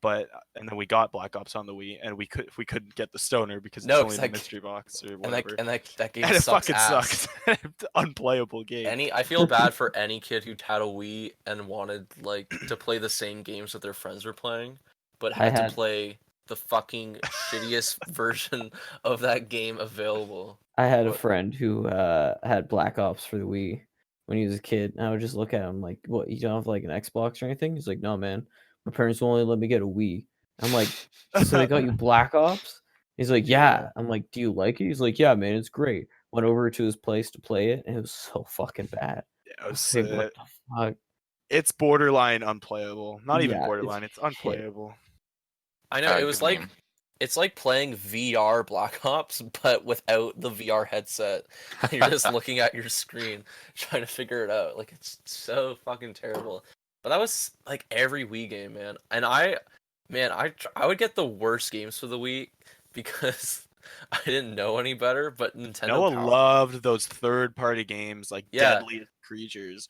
But and then we got Black Ops on the Wii, and we couldn't get the Stoner because it's only the mystery box or whatever. And that game and it sucks fucking ass. sucks. Unplayable game. I feel bad for any kid who had a Wii and wanted like to play the same games that their friends were playing, but had to play the fucking shittiest version of that game available. I had a friend who had Black Ops for the Wii when he was a kid, and I would just look at him like, "What? You don't have like an Xbox or anything?" He's like, "No, man. My parents will only let me get a Wii." I'm like, "So they got you Black Ops?" He's like, "Yeah." I'm like, "Do you like it?" He's like, "Yeah, man, it's great." Went over to his place to play it, and it was so fucking bad. Yeah, it was, Like, what the fuck? It's borderline unplayable. Not even Yeah, borderline. it's It's unplayable. I know, it was like it's like playing VR Black Ops, but without the VR headset. You're just looking at your screen, trying to figure it out. Like, it's so fucking terrible. But that was like every Wii game, man. And I would get the worst games for the Wii because I didn't know any better. But Nintendo Noah Power, loved those third-party games like Yeah. Deadliest Creatures.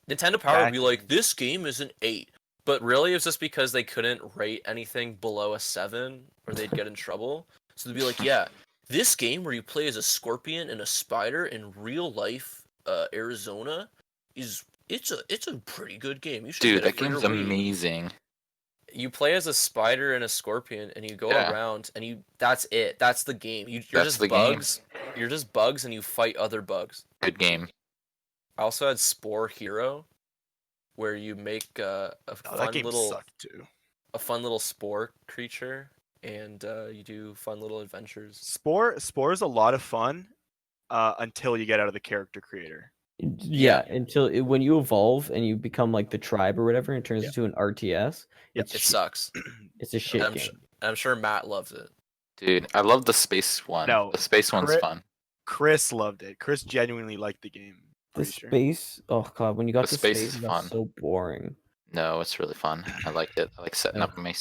Nintendo Power would be That like, game. this game is an 8. But really, it was just because they couldn't rate anything below a 7, or they'd get in trouble. So they'd be like, yeah, this game where you play as a scorpion and a spider in real life Arizona it's a pretty good game. You should Dude, get it that for your game's Wii." amazing. You play as a spider and a scorpion, and you go Yeah. around, and that's it. That's the game. You're That's just the game. bugs. You're just bugs, and you fight other bugs. Good game. I also had Spore Hero, where you make a Oh, that fun game little sucked too. spore creature, and you do fun little adventures. Spore is a lot of fun until you get out of the character creator. Yeah, until when you evolve and you become like the tribe or whatever, and it turns Yeah. into an RTS. Yeah. It It's sucks. it's a shit I'm, game. su- I'm sure Matt loves it. Dude, I love the space one. No, The space one's Crit- fun. Chris loved it. Chris genuinely liked the game. The Pretty sure. space. Oh god, when you got The to space space, is it got fun. so boring. No, it's really fun. I liked it. I like setting Ugh. up my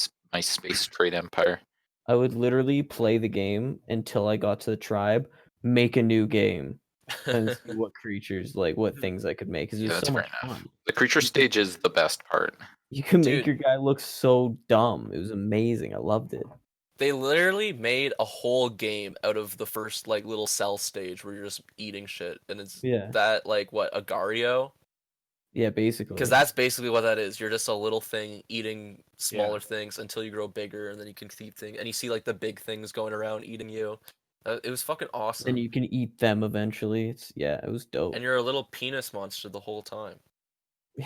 space trade empire. I would literally play the game until I got to the tribe, make a new game, and see what creatures, like what things I could make. Because it Yeah, was that's so fair much enough. fun. The creature stage is the best part. You can make Dude. your guy look so dumb. It was amazing. I loved it. They literally made a whole game out of the first like little cell stage where you're just eating shit, and it's Yeah. that like what Agario? Yeah, basically. Because that's basically what that is. You're just a little thing eating smaller things until you grow bigger, and then you can keep things, and you see like the big things going around eating you. It was fucking awesome. and you can eat them eventually. It was dope. And you're a little penis monster the whole time. Yeah.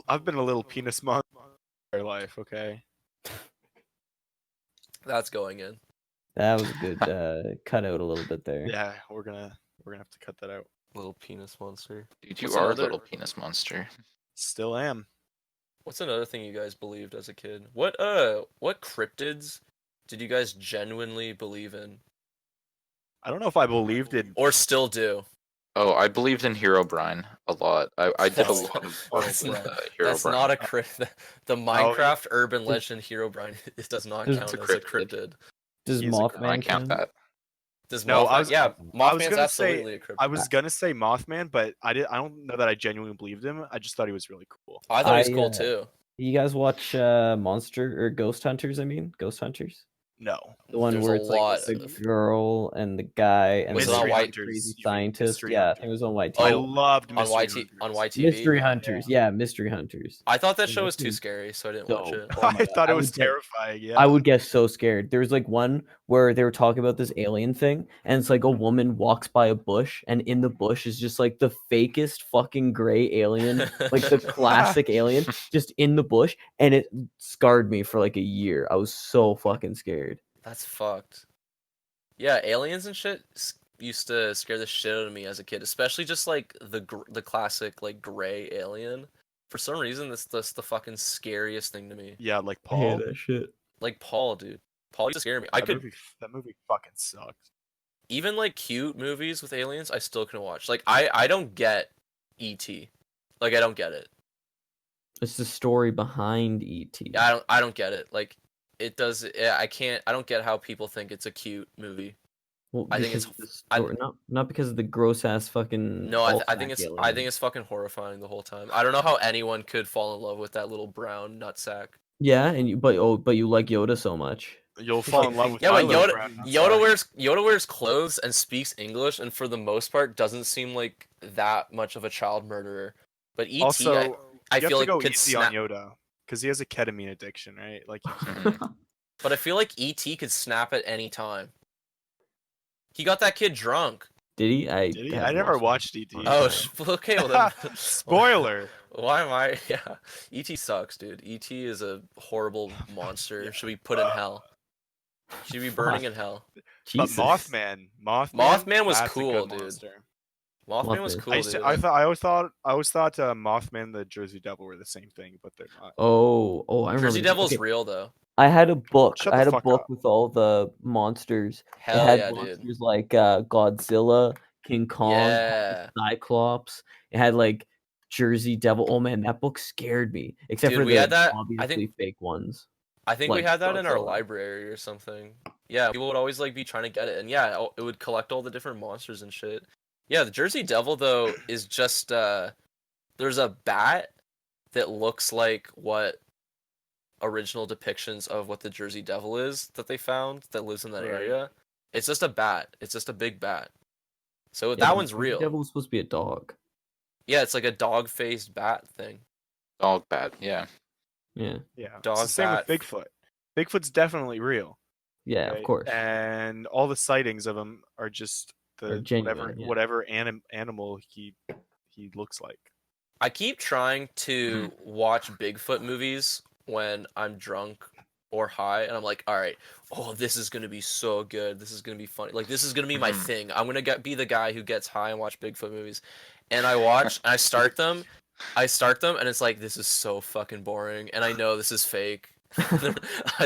I've been a little penis monster in my life. Okay. That's going in. That was a good cut out a little bit there. Yeah, we're gonna have to cut that out. Little penis monster. Dude, you What's are another- a little penis monster. Still am. What's another thing you guys believed as a kid? What cryptids did you guys genuinely believe in, I don't know if I believed it. or still do? Oh, I believed in Herobrine a lot. I did a That's lot not- of that's Herobrine. not- That's not a cryptid. The Minecraft urban legend Herobrine it does not It's count a as a cryptid. cryptid. Does He's a Mothman I count that. Does No, I Mothman? was- Yeah, I was Mothman's gonna say- absolutely a cryptid. I was gonna say Mothman, but I don't know that I genuinely believed him. I just thought he was really cool. I thought he was I, cool uh, too. You guys watch Monster or Ghost Hunters? I mean, Ghost Hunters. No. The one There's where a it's lot like the of- girl and the guy and Was the it on White- crazy you mean scientist. Mystery Yeah, I Hunters? think it was on YT. I Oh, loved on Mystery YT Hunters. on YTV. Mystery Hunters. Yeah, Mystery Hunters. I thought that Yeah, show was this too is scary, so I didn't watch dope. it. Oh my I God, thought I it was would get- terrifying. Yeah. I would get so scared. There was like one where they were talking about this alien thing, and it's like a woman walks by a bush, and in the bush is just like the fakest fucking gray alien, like the classic alien, just in the bush, and it scarred me for like a year. I was so fucking scared. That's fucked. Yeah, aliens and shit used to scare the shit out of me as a kid, especially just like the classic like gray alien. For some reason, that's the fucking scariest thing to me. Yeah, like I hate Paul. that shit. Like Paul, dude. Paul used to scare me. That movie fucking sucks. Even like cute movies with aliens, I still couldn't watch. Like I don't get E.T. Like I don't get it. It's the story behind E.T. I don't get it. Like it does. I can't. I don't get how people think it's a cute movie. Well, I think because it's- of the I- story, not because of the gross ass fucking. No, I think Altac it's alien. fucking horrifying the whole time. I don't know how anyone could fall in love with that little brown nutsack. Yeah, and but you like Yoda so much. You'll fall in love with Yeah, my but little Yoda brown Yoda wears clothes and speaks English, and for the most part doesn't seem like that much of a child murderer. But E.T. Also, I you feel have like to go could easy snap. on Yoda because he has a ketamine addiction, right? Like, But I feel like E.T. could snap at any time. He got that kid drunk. Did he? did he? I never watched ET. Oh, okay. Well then, Spoiler. Why am I? Yeah, E.T. sucks, dude. E.T. is a horrible monster. Should be put in hell. Should be burning in hell. But Jesus. Mothman Mothman was that's a cool, good dude. monster. Mothman was Mothman. cool, I, dude. always thought Mothman and the Jersey Devil were the same thing, but they're not. Oh, I remember. Jersey Devil's Okay, real though. I had a book. Shut I the had a fuck book up. with all the monsters. Hell it had yeah, dude. monsters like Godzilla, King Kong, Yeah. Cyclops. It had like Jersey Devil. Oh man, that book scared me. Except Dude, for we the had that- I obviously think- fake ones. I think we Like had that in our Godzilla. library or something. Yeah, people would always like be trying to get it, and yeah, it would collect all the different monsters and shit. Yeah, the Jersey Devil though is just there's a bat that looks like what original depictions of what the Jersey Devil is that they found that lives in that Right. area. It's just a bat. It's just a big bat. So Yeah, that but one's the real. Devil was supposed to be a dog. Yeah, it's like a dog-faced bat thing. Dog bad. Yeah. Yeah, Yeah. Dog it's the same with bat. Bigfoot. Bigfoot's definitely real. yeah, right? of course. And all the sightings of him are just Are the genuine, yeah. whatever animal he looks like. I keep trying to watch Bigfoot movies when I'm drunk or high, and I'm like, all right, oh, this is gonna be so good. This is gonna be funny. Like, this is gonna be my thing. I'm gonna be the guy who gets high and watch Bigfoot movies. And I start them, and it's like, this is so fucking boring, and I know this is fake.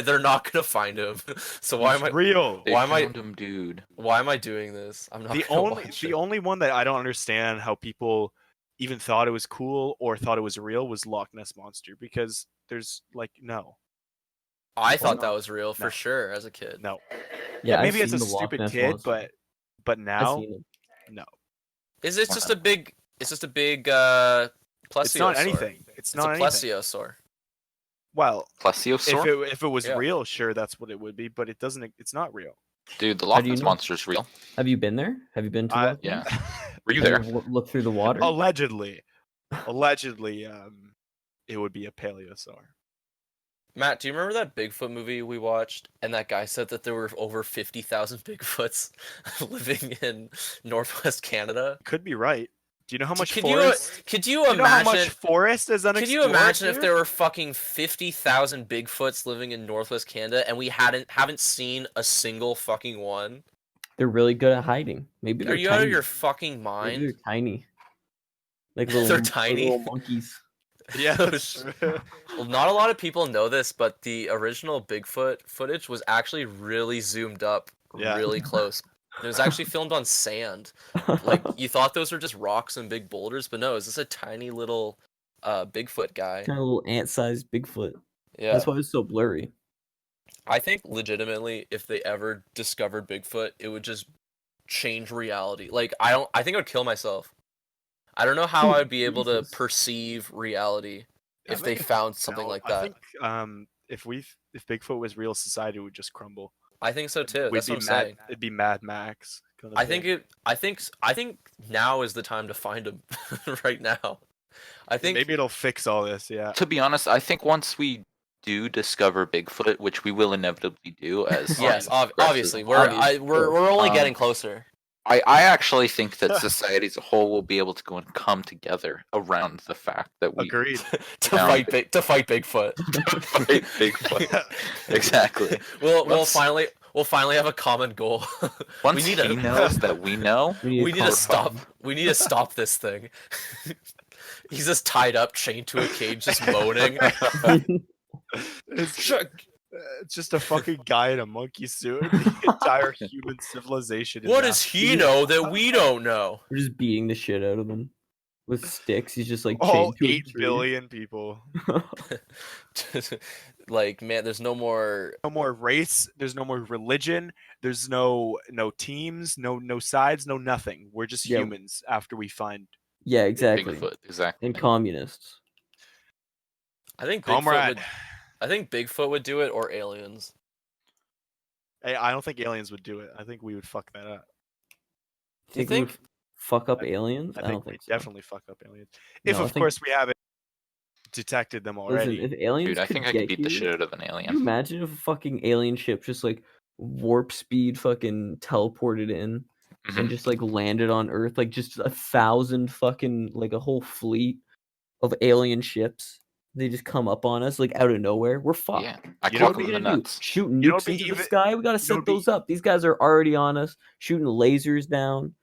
They're not gonna find him. So why am I? real? They Why am I- found him, dude. Why am I doing this? I'm not The gonna only watch the it. only one that I don't understand how people even thought it was cool or thought it was real was Loch Ness Monster, because there's like no. I People thought that not- was real for no. sure as a kid. No. Yeah, maybe I've it's a seen the Loch stupid Ness kid, Monster. but I've now seen it. no. Is it just a Wow. big? It's just a big plesiosaur. It's not anything. It's It's not a anything. plesiosaur. Well, Plesiosaur? if it was Yeah. real, sure, that's what it would be, but it doesn't. It's not real. Dude, the How Loch do you Ness know? Monster's real. Have you been there? Have you been to I- Loch Ness? Yeah. Were you Have there? looked through the water? Allegedly, it would be a paleosaur. Matt, do you remember that Bigfoot movie we watched? And that guy said that there were over 50,000 Bigfoots living in Northwest Canada. Could be right. Do you know how much Could forest? Could Do you you know how much imagine? forest is unexplored? Could you imagine if here? there were fucking 50,000 Bigfoots living in Northwest Canada and we haven't seen a single fucking one? They're really good at hiding. Maybe they're Are you tiny. out of your fucking Maybe mind? they're tiny. Like little, They're like tiny? little monkeys. Yeah, that's true. Well, not a lot of people know this, but the original Bigfoot footage was actually really zoomed up, Yeah. really close. It was actually filmed on sand. Like, you thought those were just rocks and big boulders, but no, it's just a tiny little Bigfoot guy. Kind of little ant-sized Bigfoot. Yeah. That's why it's so blurry. I think legitimately, if they ever discovered Bigfoot, it would just change reality. Like, I think I would kill myself. I don't know how I would be able to Jesus. perceive reality I if they think- found something No, like I that. think if Bigfoot was real, society would just crumble. I think so too. We'd That's be what I'm Mad, saying. It'd be Mad Max. Kind of I thing. think now is the time to find him. Right now. I think maybe it'll fix all this. Yeah. To be honest, I think once we do discover Bigfoot, which we will inevitably do, as yes, time obviously progresses, we're only Um, getting closer. I actually think that society as a whole will be able to go and come together around the fact that we Agreed. to now- fight Bigfoot. fight Bigfoot. Exactly. We'll Once- finally have a common goal. Once need he to- knows that we know, we need to power stop. button. We need to stop this thing. He's just tied up, chained to a cage, just moaning. It's just a fucking guy in a monkey suit. The entire human civilization. What is does he know that we don't know? We're just beating the shit out of him with sticks. He's just like all chained to a 8 tree. billion people. Like, man, there's no more. No more race. There's no more religion. There's no teams. No sides. No nothing. We're just Yeah. humans after we find. Yeah, exactly. Bigfoot, exactly. And communists. I think Comrade. Bigfoot would do it, or aliens. Hey, I don't think aliens would do it. I think we would fuck that up. Do you we would think? fuck up I- aliens? I I think don't we think so. definitely fuck up aliens. If No, I of think- course we haven't detected them already. Listen, if aliens Dude, I could think I could get beat the here, shit out of an Can you alien. imagine if a fucking alien ship just like warp speed fucking teleported in and Mhm. just like landed on Earth, like just 1,000 fucking like a whole fleet of alien ships. They just come up on us like out of nowhere. We're fucked. Yeah, I You know clock what them What are in we the gonna do? nuts. Shoot You know nukes what'd be into the even- sky? We gotta you know set what'd be- those up. These guys are already on us, shooting lasers down,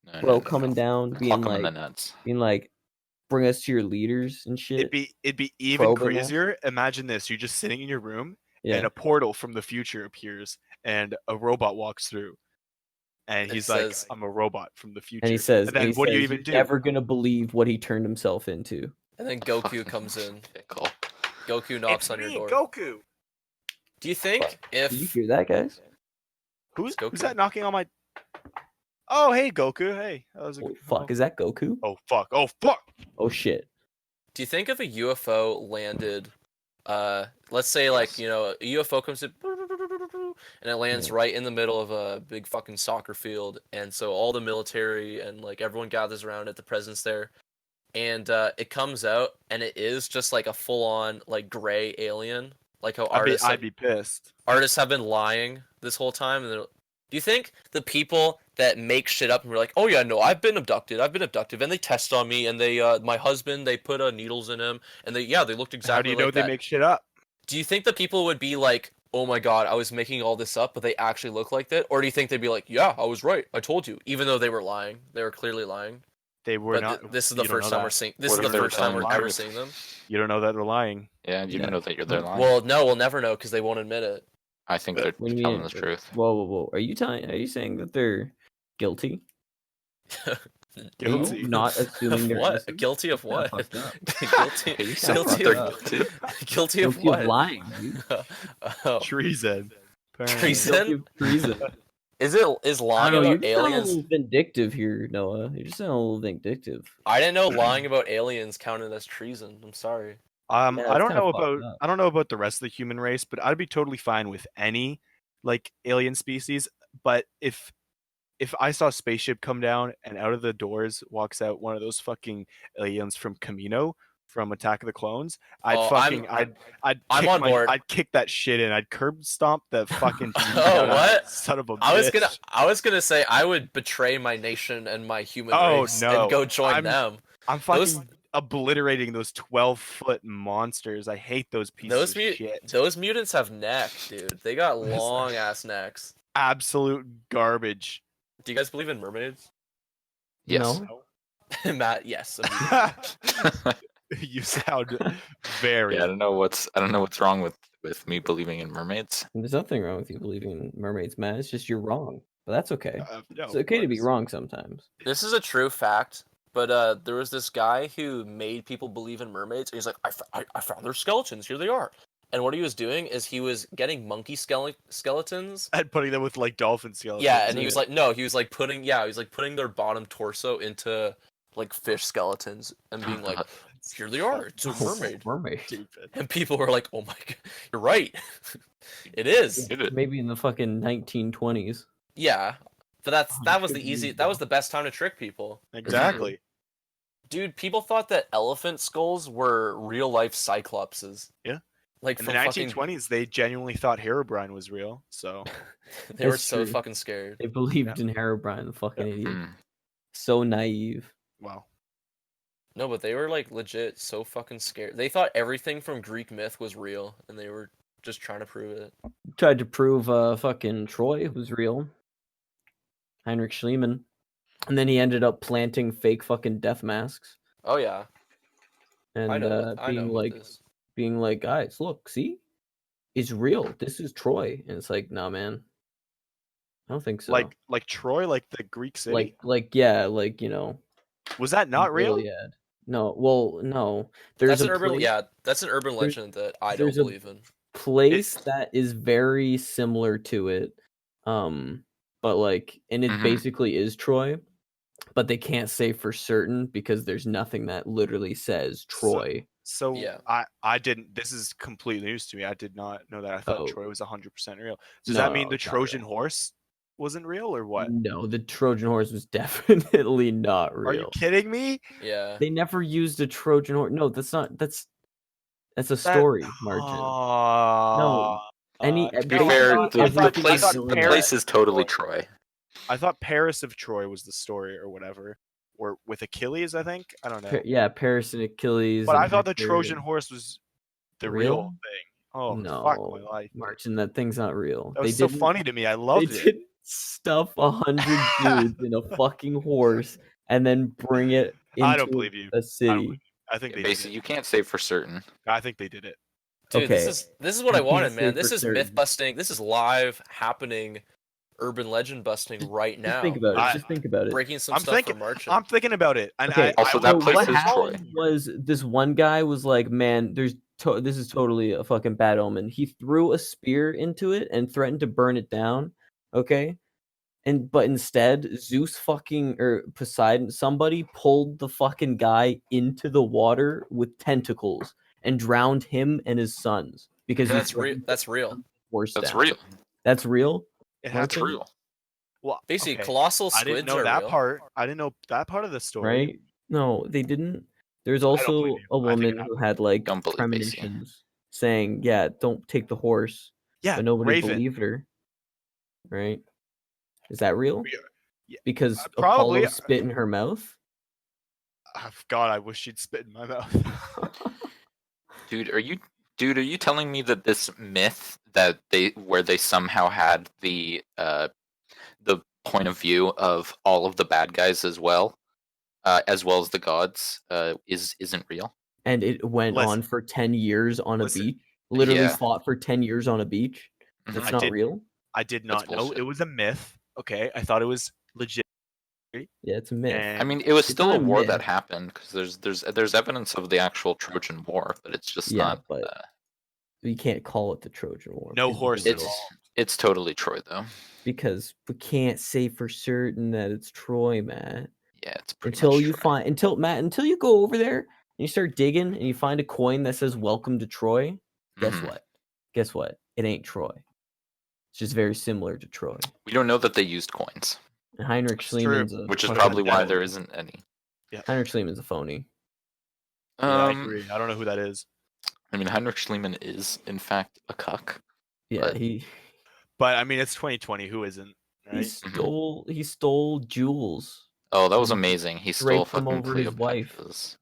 No, bro, coming down, Clock being them in the like, nuts. bring us to your leaders and shit. It'd be even Probing us. crazier. Imagine this: you're just sitting in your room, Yeah. and a portal from the future appears, and a robot walks through. And It he's like, says- I'm a robot from the future. And he says, and then what do you even "You're do? never gonna believe what he turned himself into." And then Goku Fucking comes in. pickle. Goku knocks It's on your me, door. Goku. Do you think Did you if hear that, guys? Who's Goku. that knocking on my? Oh, hey, Goku. Hey, that was a Oh, good. fuck, is that Goku? Oh fuck! Oh fuck! Oh shit! do you think if a UFO landed, let's say like a UFO comes in and it lands right in the middle of a big fucking soccer field, and so all the military and like everyone gathers around it, the president's there, and it comes out and it is just like a full on like gray alien, like how I'd be pissed. artists have been lying this whole time. And do you think the people that make shit up and were like, oh yeah, no, I've been abducted, and they test on me, and they, my husband, they put needles in him, and they looked exactly How do you know like they that. make shit up? Do you think the people would be like, oh my god, I was making all this up, but they actually look like that? Or do you think they'd be like, yeah, I was right, I told you, even though they were lying, they were clearly lying? They were But not. this is the you don't first know time we're that. seeing. This What is if the they were first time telling we're the ever truth? seeing them. You don't know that they're lying. Yeah, you don't know that they're lying. Well, no, we'll never know because they won't admit it. I think they're What do you telling mean? the truth. Whoa! Are you saying that they're guilty? Guilty. Not assuming they're What? innocent? Guilty of what? fucked up. Guilty. Are you saying Guilty they're of guilty? guilty of Guilty what? of lying, dude. Oh. Treason. Apparently. Treason? Guilty of treason. Is I lying don't know. You're about just sounding a aliens? little vindictive here, Noah. You're just sounding a little vindictive. I didn't know lying about aliens counted as treason. I'm sorry. I that's don't kinda know fucked about up. I don't know about the rest of the human race, but I'd be totally fine with any like alien species. But if I saw a spaceship come down and out of the doors walks out one of those fucking aliens from Camino from Attack of the Clones, I'd Oh, fucking I'm kick on board. I'd kick that shit in. I'd curb stomp the fucking Oh, out of that what? son of a I was bitch. gonna say I would betray my nation and my human Oh, race no. and go join I'm- them. I'm fucking those- obliterating those 12-foot monsters. I hate those pieces of shit. Those mutants have neck, dude. They got long ass necks. Absolute garbage. Do you guys believe in mermaids? Yes. No? Matt, yes. You sound very. Yeah, I don't know what's wrong with me believing in mermaids. There's nothing wrong with you believing in mermaids, man. It's just you're wrong. But that's okay. No, It's of okay to be course. wrong sometimes. This is a true fact, but there was this guy who made people believe in mermaids. And he's like, I found their skeletons. Here they are. And what he was doing is he was getting monkey skeletons. And putting them with like dolphin skeletons. Yeah, and he was like, no, he was like putting their bottom torso into like fish skeletons and being like, here they are. It's a mermaid. Mermaid. Stupid. And people were like, oh my god, you're right. It is. Did it? Maybe in the fucking 1920s. Yeah. But that was the good easy, news, that was though. the best time to trick people. Exactly. Dude, people thought that elephant skulls were real life cyclopses. Yeah. Like In from the fucking 1920s, they genuinely thought Herobrine was real. So they were That's so true. fucking scared. They believed in Herobrine, the fucking idiot. Hmm. So naive. wow. No, but they were like legit so fucking scared. They thought everything from Greek myth was real and they were just trying to prove it. Tried to prove fucking Troy was real. Heinrich Schliemann. And then he ended up planting fake fucking death masks. Oh yeah. And I know being about like this. guys, look, see? It's real. This is Troy. And it's like, nah, man. I don't think so. Like Troy, like the Greek city. yeah, like, you know. Was that not real? Iliad. No, well, no. There's That's an urban place, that's an urban there's- legend that I don't there's a- believe in. place that is very similar to it. But like, and it Mhm. basically is Troy, but they can't say for certain because there's nothing that literally says Troy. So Yeah. I didn't. This is complete news to me. I did not know that. I thought Oh. Troy was 100% real. Does that mean No, the it's not Trojan real. horse wasn't real or what? No, the Trojan horse was definitely not Are you real. kidding me? Yeah. They never used a Trojan horse. No, that's a story, Martin. No. Any To be No, I fair, thought- the, I the thought- I place thought the Paris- place is totally Troy. I thought Paris of Troy was the story or whatever, or with Achilles. I think I don't know. Yeah, Paris and Achilles. But and I thought the Hector Trojan and- horse was the real Real? thing. Oh No, fuck my life! Martin, that thing's not real. That was so funny to me. I They loved it. didn't stuff 100 dudes in a fucking horse and then bring it into I don't believe you. a city. I think they did Basically, it. you can't say for certain. I think they did it. Dude, Okay. this is what I You can't wanted, say man. for This is certain. myth busting. This is live happening urban legend busting right now. Just think about it. I- Just think about it. Breaking some I'm stuff thinking. from Marchand. I'm thinking about it. And Okay, Also, I that will- place what is Troy. happened was this one guy was like, "Man, this is totally a fucking bad omen." He threw a spear into it and threatened to burn it down. Okay, but instead, Zeus fucking or Poseidon, somebody pulled the fucking guy into the water with tentacles and drowned him and his sons because he That's real. threatened to That's real. force That's down. real. That's real. It has That's Martin? real. Well, Basically, okay. colossal I squids didn't know are that real. part. I didn't know that part of the story. Right? No, they didn't. There's don't also believe you. a I think woman it who had like Don't believe AC. premonitions saying, "Yeah, don't take the horse," Yeah, but nobody Raven. believed her. Right? Is that real? Yeah, Because probably. Apollo spit in her mouth. God, I wish she'd spit in my mouth. Dude, are you telling me that this myth that where they somehow had the point of view of all of the bad guys as well as the gods, isn't real? And it went Listen. on for 10 years on a Listen. beach. Literally Yeah. fought for 10 years on a beach. That's Mhm. not did- real. I did That's not know bullshit. it was a myth. Okay, I thought it was legit. Yeah, it's a myth. And I mean, it was It's still not a a war myth. that happened because there's evidence of the actual Trojan War, but it's just Yeah, not. but you can't call it the Trojan War. No because horse it It's involved. it's totally Troy though. because we can't say for certain that it's Troy, Matt. Yeah, it's pretty Until much you Troy. until you go over there and you start digging and you find a coin that says "Welcome to Troy." Guess Mhm. what? Guess what? It ain't Troy. It's just very similar to Troy. We don't know that they used coins, And Heinrich It's true, Schlieman's a which is But probably why no. there isn't any. Heinrich Schlieman's a phony. Yeah, I agree. I don't know who that is. I mean, Heinrich Schliemann is in fact a cuck. Yeah, But- But I mean, it's 2020. Who isn't? he Right? stole jewels Oh, that was Mhm. amazing. He stole Draped them fucking over his wife. Cleopatra's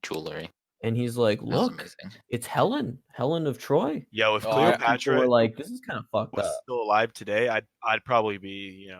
jewelry. and he's like, That was "Look, amazing. it's Helen of Troy." Yo, if Oh, People Cleopatra were like, "This is kind of fucked was up." still alive today, I'd probably be,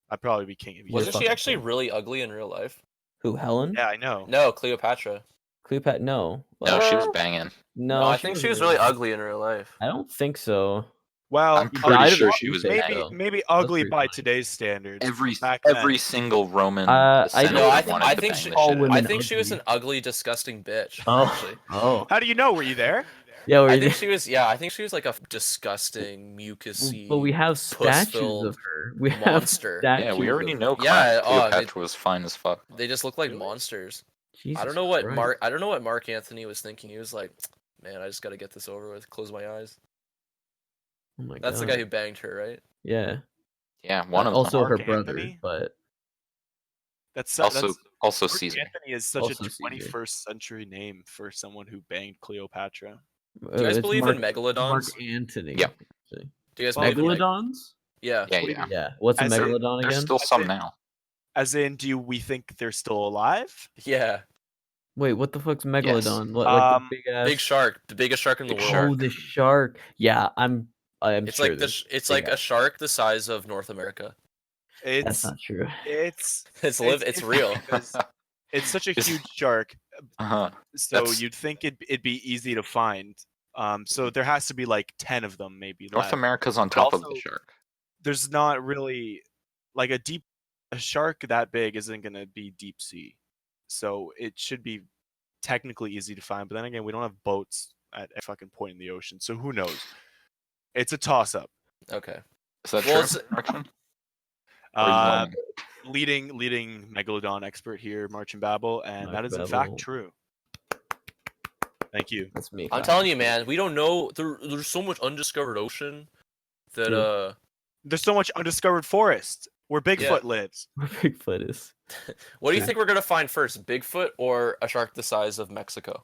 I'd probably be king of You're Wasn't Egypt. she fucking actually cool. really ugly in real life? Who, Helen? Yeah, I know. No, Cleopatra. Cleopatra? No. No, she was Well, banging. No, I think she was really ugly in real life. I don't think so. Well, I'm He pretty died of sure a she was toothache, banging. though. maybe ugly pretty by funny. today's standards. Every back then. every single Roman. I senator know, wanted I to think bang she- the all shit out of women I her. think she was ugly. an ugly, disgusting bitch. Oh, Actually, oh, How do you know? Were you there? yeah. I We think she was. Yeah, I think she was like a disgusting, mucusy. but we have statues puss-filled of her. We have monster. statues. Yeah, we already of know. her. Yeah, Cleopatra was fine as fuck. They just look like monsters. Jesus I don't know what Christ. I don't know what Mark Anthony was thinking. He was like, "Man, I just got to get this over with. Close my eyes." Oh my That's God. the guy who banged her, right? Yeah. Yeah, one of Also them. her Mark brother, Anthony? but That's Also Mark Caesar. Anthony is such Also a Caesar. 21st century name for someone who banged Cleopatra. Do you guys it's believe Mark, in megalodons? Mark Anthony. Yeah. actually. Do you guys Well, believe in Megalodons? Yeah. Yeah, What do you yeah. Yeah. What's a As in- megalodon There's again? still some now. As in, we think they're still alive? Yeah. Wait, what the fuck's megalodon? What, Um, the big ass? Big shark, the biggest shark in the Big world. shark. Oh, the shark. Yeah, I'm It's sure like there's it's big like a ass- shark the size of North America. That's It's not true. it's It's real. because it's such a It's- huge shark, Uh-huh. so That's- you'd think it'd be easy to find. So there has to be like 10 of them, maybe. North left. America's on But top of also- the shark. There's not really like a shark that big isn't gonna be deep sea, so it should be technically easy to find. But then again, we don't have boats at a fucking point in the ocean, so who knows? It's a toss up. Okay. Is that Well, true? it's- Martin? Or you Uh, want- leading megalodon expert here, March and Babel, and that is in Babel. fact true. Thank you. That's me. I'm telling you, man, we don't know. There's so much undiscovered ocean that Dude. There's so much undiscovered forest where Bigfoot lives. Where Bigfoot is. What do you Yeah. think we're gonna find first, Bigfoot or a shark the size of Mexico?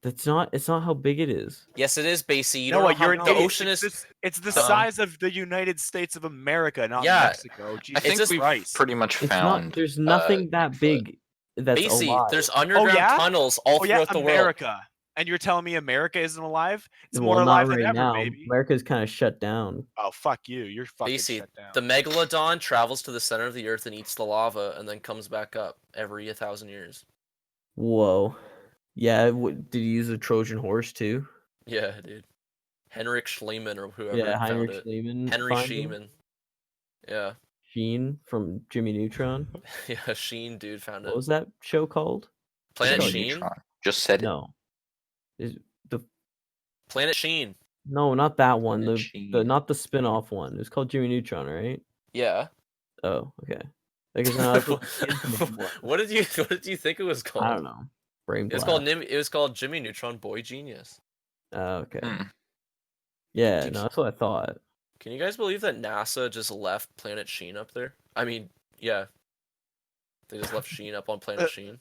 It's not how big it is. Yes, it is, Basie. You No, don't know you're how, an the idiot. ocean is. It's the Uh-uh. size of the United States of America, not Yeah. Mexico. I Jesus think just we've Christ. pretty much It's found. not. There's nothing that Bigfoot. big that's Basie, alive. there's underground yeah? tunnels all Oh yeah, throughout the world. America. And you're telling me America isn't alive? It's Well, more not alive than right ever, now. baby. America's kind of shut down. Oh fuck you. You're fucking Basie, shut down. the megalodon travels to the center of the earth and eats the lava, and then comes back up every 1,000 years. Whoa. Yeah. Did you use a Trojan horse too? Yeah, dude. Henrik Schliemann or whoever Yeah, found Heinrich it. Schliemann. Henry found him? Schliemann. Yeah. Sheen from Jimmy Neutron. Yeah, Sheen dude found What it. was that show called? Planet called Sheen? Neutron. Just said it. No. Is the Planet Sheen. No, not that one. Planet The Sheen. not the spin-off one. It was called Jimmy Neutron, right? Yeah. Oh, okay. Because no, that's what the kids' name was. What did you think it was called? I don't know. Brain It was blast. called it was called Jimmy Neutron Boy Genius. Okay. Hmm. Yeah, Did no, you- that's what I thought. Can you guys believe that NASA just left Planet Sheen up there? I mean, yeah. They just left Sheen up on Planet Sheen.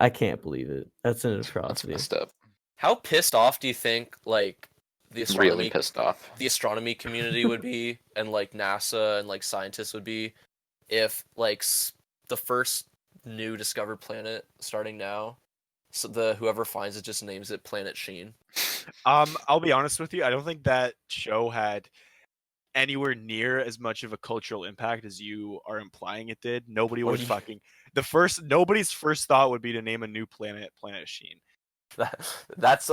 I can't believe it. That's an That's atrocity. messed up. How pissed off do you think like the Really pissed off. the astronomy community would be, and like NASA and like scientists would be, if like the first new discovered planet starting now, so whoever finds it just names it Planet Sheen? I'll be honest with you. I don't think that show had anywhere near as much of a cultural impact as you are implying it did. Nobody What would do you- fucking nobody's first thought would be to name a new planet Planet Sheen. That's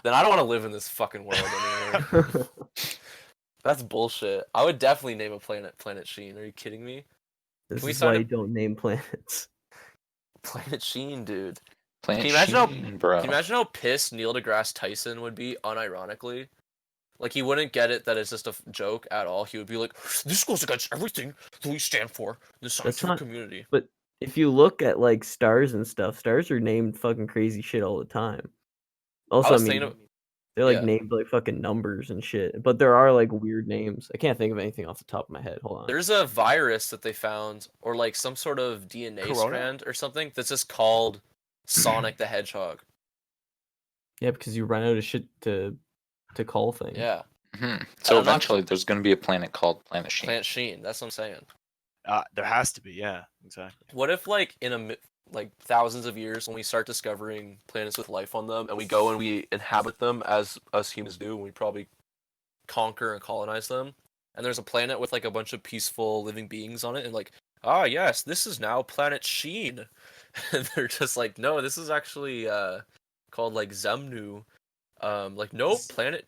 then I don't want to live in this fucking world anymore. That's bullshit. I would definitely name a planet Sheen. Are you kidding me? This we is sign why a- you don't name planets. Planet Sheen, dude. Planet Can you imagine how- Sheen, bro. Can you imagine how pissed Neil deGrasse Tyson would be, unironically? Like, he wouldn't get it that it's just a joke at all. He would be like, this goes against everything that we stand for in the scientific not- community. But if you look at like stars and stuff, stars are named fucking crazy shit all the time. Also, I was mean, thinking of- they're like yeah. named like fucking numbers and shit. But there are like weird names. I can't think of anything off the top of my head. Hold on. There's a virus that they found, or like some sort of DNA Corona? strand or something, that's just called Sonic the Hedgehog. Yeah, because you run out of shit to call things. Yeah. So I'm not- eventually, there's going to be a planet called Planet Sheen. Planet Sheen. That's what I'm saying. There has to be, yeah, exactly. What if, like, like thousands of years, when we start discovering planets with life on them, and we go and we inhabit them as us humans do, and we probably conquer and colonize them, and there's a planet with like a bunch of peaceful living beings on it, and like, ah, yes, this is now Planet Sheen, and they're just like, no, this is actually called like Zemnu. Like, no,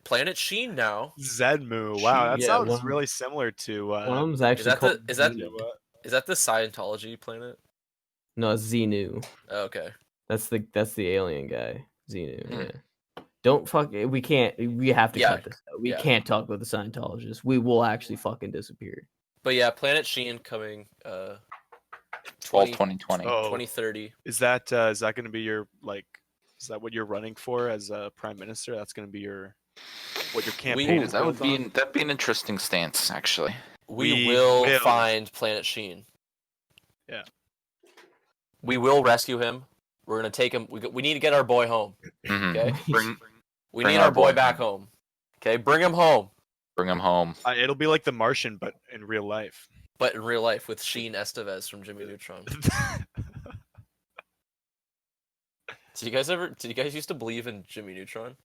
Planet Sheen now. Zenmu. Wow, that Yeah, sounds one- really similar to. One of them's actually that the- called is that- Xenu. Is that the Scientology planet? No, it's Xenu. Oh, okay. That's the alien guy. Xenu. Hmm. Yeah. Don't fuck. We can't. We have to Yeah, cut this out. We yeah. can't talk about the Scientologists. We will actually fucking disappear. But yeah, Planet Sheen coming 2020. Oh, 2030. is that going to be your like? Is that what you're running for as a prime minister? That's going to be your campaign Ooh, is That would built on? that'd be an interesting stance, actually. We We will will. find Planet Sheen. Yeah. We will rescue him. We're gonna take him. We need to get our boy home. Mhm. Okay. Bring We Bring need our our boy boy back home. Okay. Bring him home, him home. It'll be like The Martian, but in real life. but in real life with Sheen Estevez from Jimmy Neutron. Did you guys used to believe in Jimmy Neutron?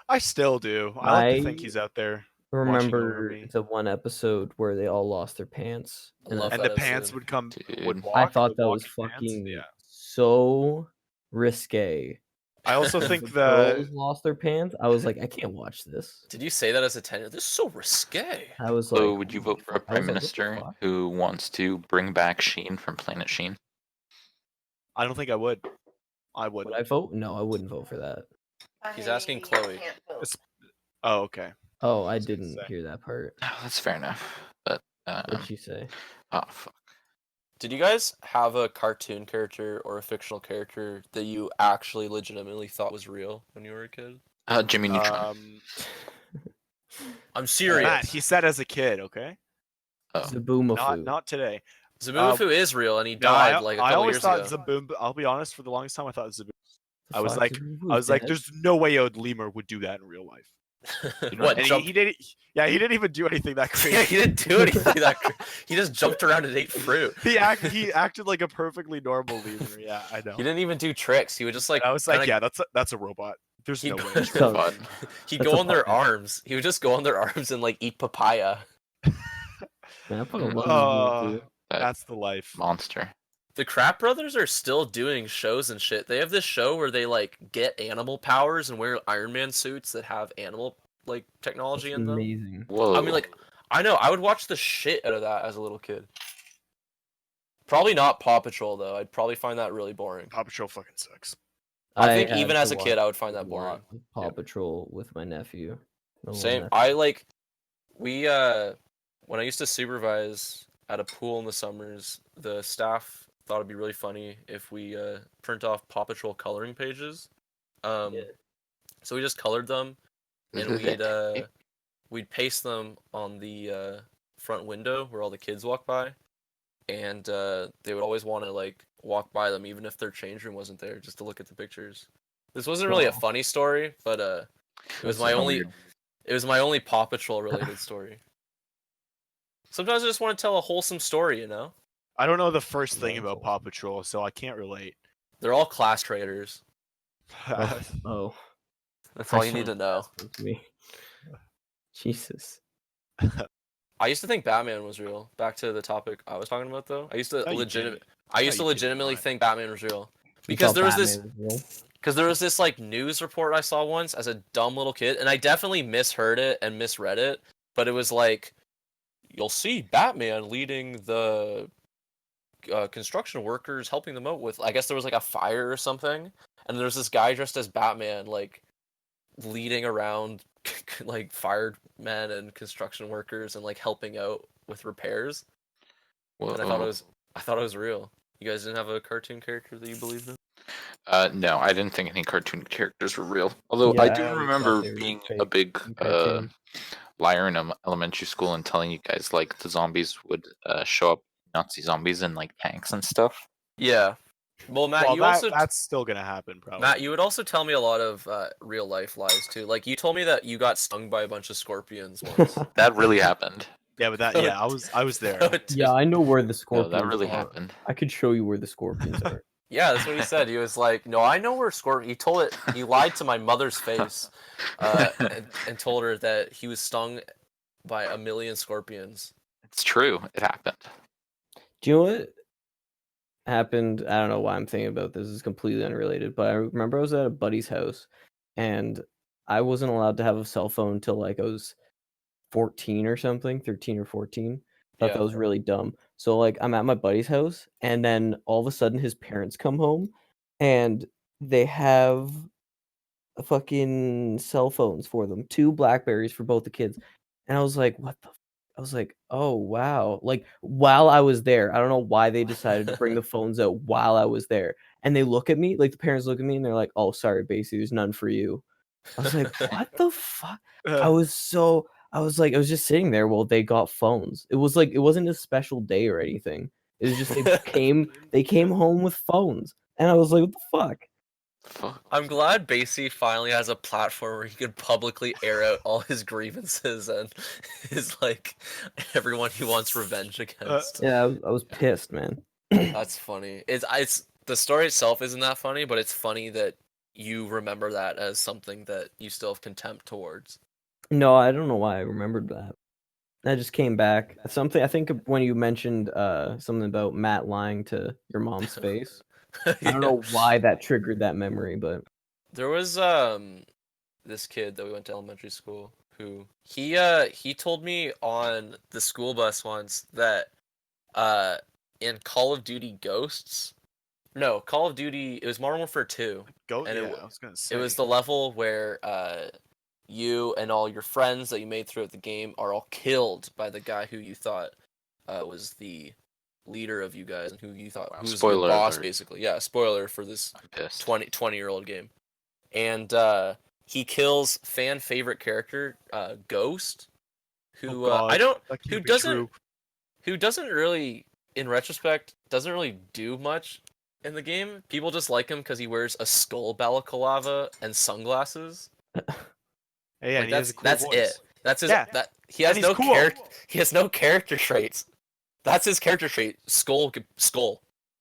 I still do. I like to think I- he's out there, Remember me. the one episode where they all lost their pants? I love and that the pants episode. would come. Dude. Would walk, I thought would that walk was in pants. fucking Yeah. so risque. I also think The the girls lost their pants. I was like, I can't watch this. Did you say that as a 10? This is so risque. I was like, So, would you vote for a I was prime like, what the minister fuck? who wants to bring back Sheen from Planet Sheen? I don't think I would. I would. Would I vote? No, I wouldn't vote for that. He's asking Chloe. Oh, okay. Oh, I was gonna didn't say. hear that part. Oh, that's fair enough. But What'd she say? oh fuck. Did you guys have a cartoon character or a fictional character that you actually legitimately thought was real when you were a kid? Jimmy Neutron. I'm serious. Matt, he said as a kid. Okay. Oh. Zaboomafoo. Not today. Zaboomafoo is real, and he No, died like a I couple always years thought ago. Zaboom. I'll be honest. For the longest time, I thought Zaboom. The I was fuck? like, Zaboomafoo's dead? there's no way a lemur would do that in real life. What? And Jump? he didn't. Yeah, he didn't even do anything that Yeah, crazy. he didn't do anything that. He just jumped around and ate fruit. He acted like a perfectly normal lemur. Yeah, I know. He didn't even do tricks. He would just like. I was like, kinda- yeah, that's a robot. There's no He'd- way. So- Fun. He'd That's go a on their fucking- arms. He would just go on their arms and like eat papaya. Man, I fucking love Oh, Zaboomafoo. that's the life. Monster. The Crap Brothers are still doing shows and shit. They have this show where they like get animal powers and wear Iron Man suits that have animal like technology in them. Amazing. Whoa. I mean, like, I know. I would watch the shit out of that as a little kid. Probably not Paw Patrol though. I'd probably find that really boring. Paw Patrol fucking sucks. I think had even to as a kid, watch I would find a that boring. lot of Paw Patrol with my nephew. My little Same. nephew. We when I used to supervise at a pool in the summers, the staff thought it'd be really funny if we print off Paw Patrol coloring pages. Yeah. So we just colored them, and we'd paste them on the front window where all the kids walk by, and they would always want to like walk by them even if their change room wasn't there, just to look at the pictures. This wasn't really a funny story, but it was my only Paw Patrol related story. Sometimes I just want to tell a wholesome story, you know? I don't know the first thing about Paw Patrol, so I can't relate. They're all class traitors. Oh, That's all you need to know. that's me. Jesus. I used to think Batman was real. Back to the topic I was talking about, though. I used to No, you legitimately didn't. think Batman was real You because thought there was Batman was real? because there was this like news report I saw once as a dumb little kid, and I definitely misheard it and misread it. But it was like, you'll see Batman leading the construction workers, helping them out with. I guess there was like a fire or something, and there's this guy dressed as Batman, like leading around like firemen and construction workers and like helping out with repairs. Well, And I thought it was real. You guys didn't have a cartoon character that you believed in? no, I didn't think any cartoon characters were real. Although Yeah, I I do always remember thought they were being fake a big cartoon. liar in elementary school and telling you guys like the zombies would show up, Nazi zombies in like tanks and stuff. Yeah. Well, Matt, Well, that's still gonna happen, probably. Matt, you would also tell me a lot of real life lies too. Like you told me that you got stung by a bunch of scorpions once. That really happened. Yeah, but I was there. Yeah, I know where the No, scorpions that really are. happened. I could show you where the scorpions are. Yeah, that's what he said. He was like, "No, I know where Scorpion." He lied to my mother's face, and told her that he was stung by a million scorpions. It's true. It happened. Do you know what happened? I don't know why I'm thinking about this. It's completely unrelated, but I remember I was at a buddy's house, and I wasn't allowed to have a cell phone until like I was 14 or something, 13 or 14. Thought Yeah. that was really dumb. So like I'm at my buddy's house, and then all of a sudden his parents come home, and they have fucking cell phones for them, 2 Blackberries for both the kids. And I was like, what the I was like, oh wow. Like while I was there, I don't know why they decided to bring the phones out while I was there. And they look at me, like the parents look at me and they're like, oh sorry, Basie, there's none for you. I was like, what the fuck? I was just sitting there while they got phones. It was like it wasn't a special day or anything. It was just they came home with phones. And I was like, what the fuck? Fuck. I'm glad Basie finally has a platform where he can publicly air out all his grievances and his like everyone he wants revenge against. Yeah, I was pissed, man. That's funny. It's the story itself isn't that funny, but it's funny that you remember that as something that you still have contempt towards. No, I don't know why I remembered that. That just came back. Something I think when you mentioned something about Matt lying to your mom's face. I don't know why that triggered that memory, but There was this kid that we went to elementary school who he told me on the school bus once that in Call of Duty Ghosts, no, Call of Duty, it was Modern Warfare 2. And I was gonna say It was the level where you and all your friends that you made throughout the game are all killed by the guy who you thought was the leader of you guys and who you thought who was the Spoiler boss, alert. basically. Yeah, spoiler for this I'm pissed. 20-year-old game. And he kills fan favorite character Ghost, who who doesn't really, in retrospect, doesn't really do much in the game. People just like him because he wears a skull balaclava and sunglasses. Hey, yeah, Like, and he has a cool that's voice. it. That's his. Yeah, That he has and he's no cool. character. He has no character traits. That's his character trait. Skull,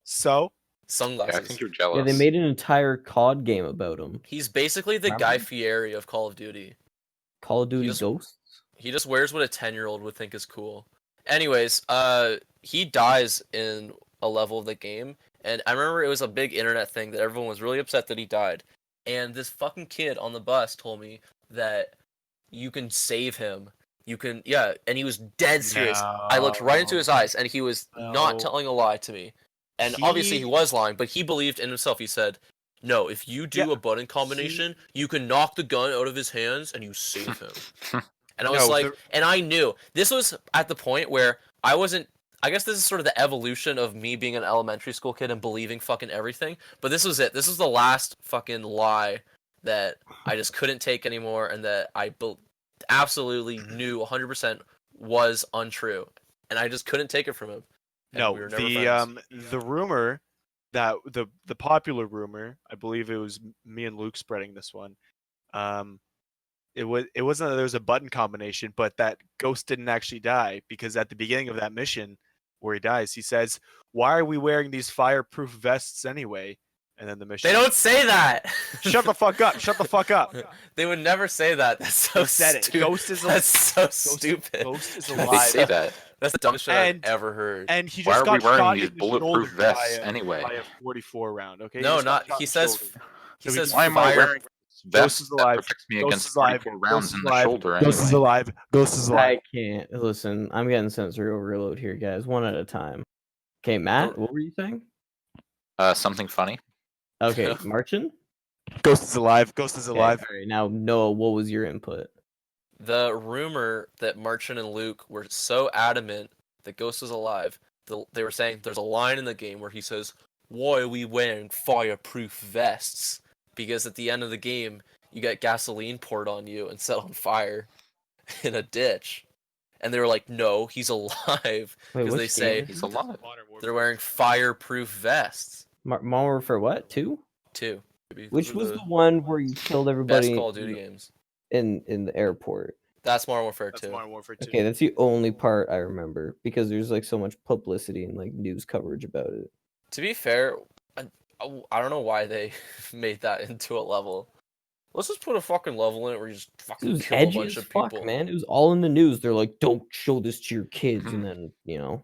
So Yeah, sunglasses. I think you're jealous. yeah, they made an entire COD game about him. He's basically the Remember? Guy Fieri of Call of Duty. Call of Duty just- Ghosts. He just wears what a 10-year-old would think is cool. Anyways, he dies in a level of the game, and I remember it was a big internet thing that everyone was really upset that he died. And this fucking kid on the bus told me that you can save him You can, yeah, and he was dead serious. I looked right into his eyes, and he was not No. telling a lie to me. And obviously he was lying, but he believed in himself. He said, "No, if you do Yeah, a button combination, you can knock the gun out of his hands, and you save him." And I was No, like, the- and I knew this was at the point where I wasn't. I guess this is sort of the evolution of me being an elementary school kid and believing fucking everything. But this was it. This was the last fucking lie that I just couldn't take anymore, and that I absolutely knew 100% was untrue, and I just couldn't take it from him. And No, we were never friends. the rumor that the popular rumor, I believe it was me and Luke spreading this one. It wasn't that there was a button combination, but that Ghost didn't actually die, because at the beginning of that mission where he dies, he says, "Why are we wearing these fireproof vests anyway?" And then the mission. They don't say that. Shut the fuck up! Shut the fuck up! They would never say that. That's so They said it. stupid. Ghost is That's so stupid. Ghost is They alive. say that. That's the dumbest shit And- I've ever heard. And he Why just are we got wearing shot these in the bulletproof shoulder vests by anyway? a 44 round. Okay. No, just got not. shot He in the says. shoulder. He So says Why am I fire. wearing this vest is that alive. protects me Ghost against is alive. 44 rounds Ghost in is the alive. shoulder Ghost is anyway? alive. Ghost is alive. I can't listen. I'm getting sensory overload here, guys. One at a time. Okay, Matt, what were you saying? Something funny. Okay, Marchin. Ghost is alive. Ghost is Okay, alive. all right, now Noah, what was your input? The rumor that Marchand and Luke were so adamant that Ghost was alive, they were saying there's a line in the game where he says, "Why are we wearing fireproof vests?" Because at the end of the game, you get gasoline poured on you and set on fire in a ditch. And they were like, "No, he's alive." Wait, Because they which say game? He's alive. they're wearing fireproof vests. Modern Warfare what? 2? Too. Maybe. Which Those are was the one where you killed best everybody Call of Duty games? in the airport? That's Modern Warfare That's 2. Modern Warfare 2. Okay, that's the only part I remember because there's like so much publicity and like news coverage about it. To be fair, I don't know why they made that into a level. Let's just put a fucking level in it where you just It fucking was kill a edgy bunch as of fuck, people. man. It was all in the news. They're like, "Don't show this to your kids," and then a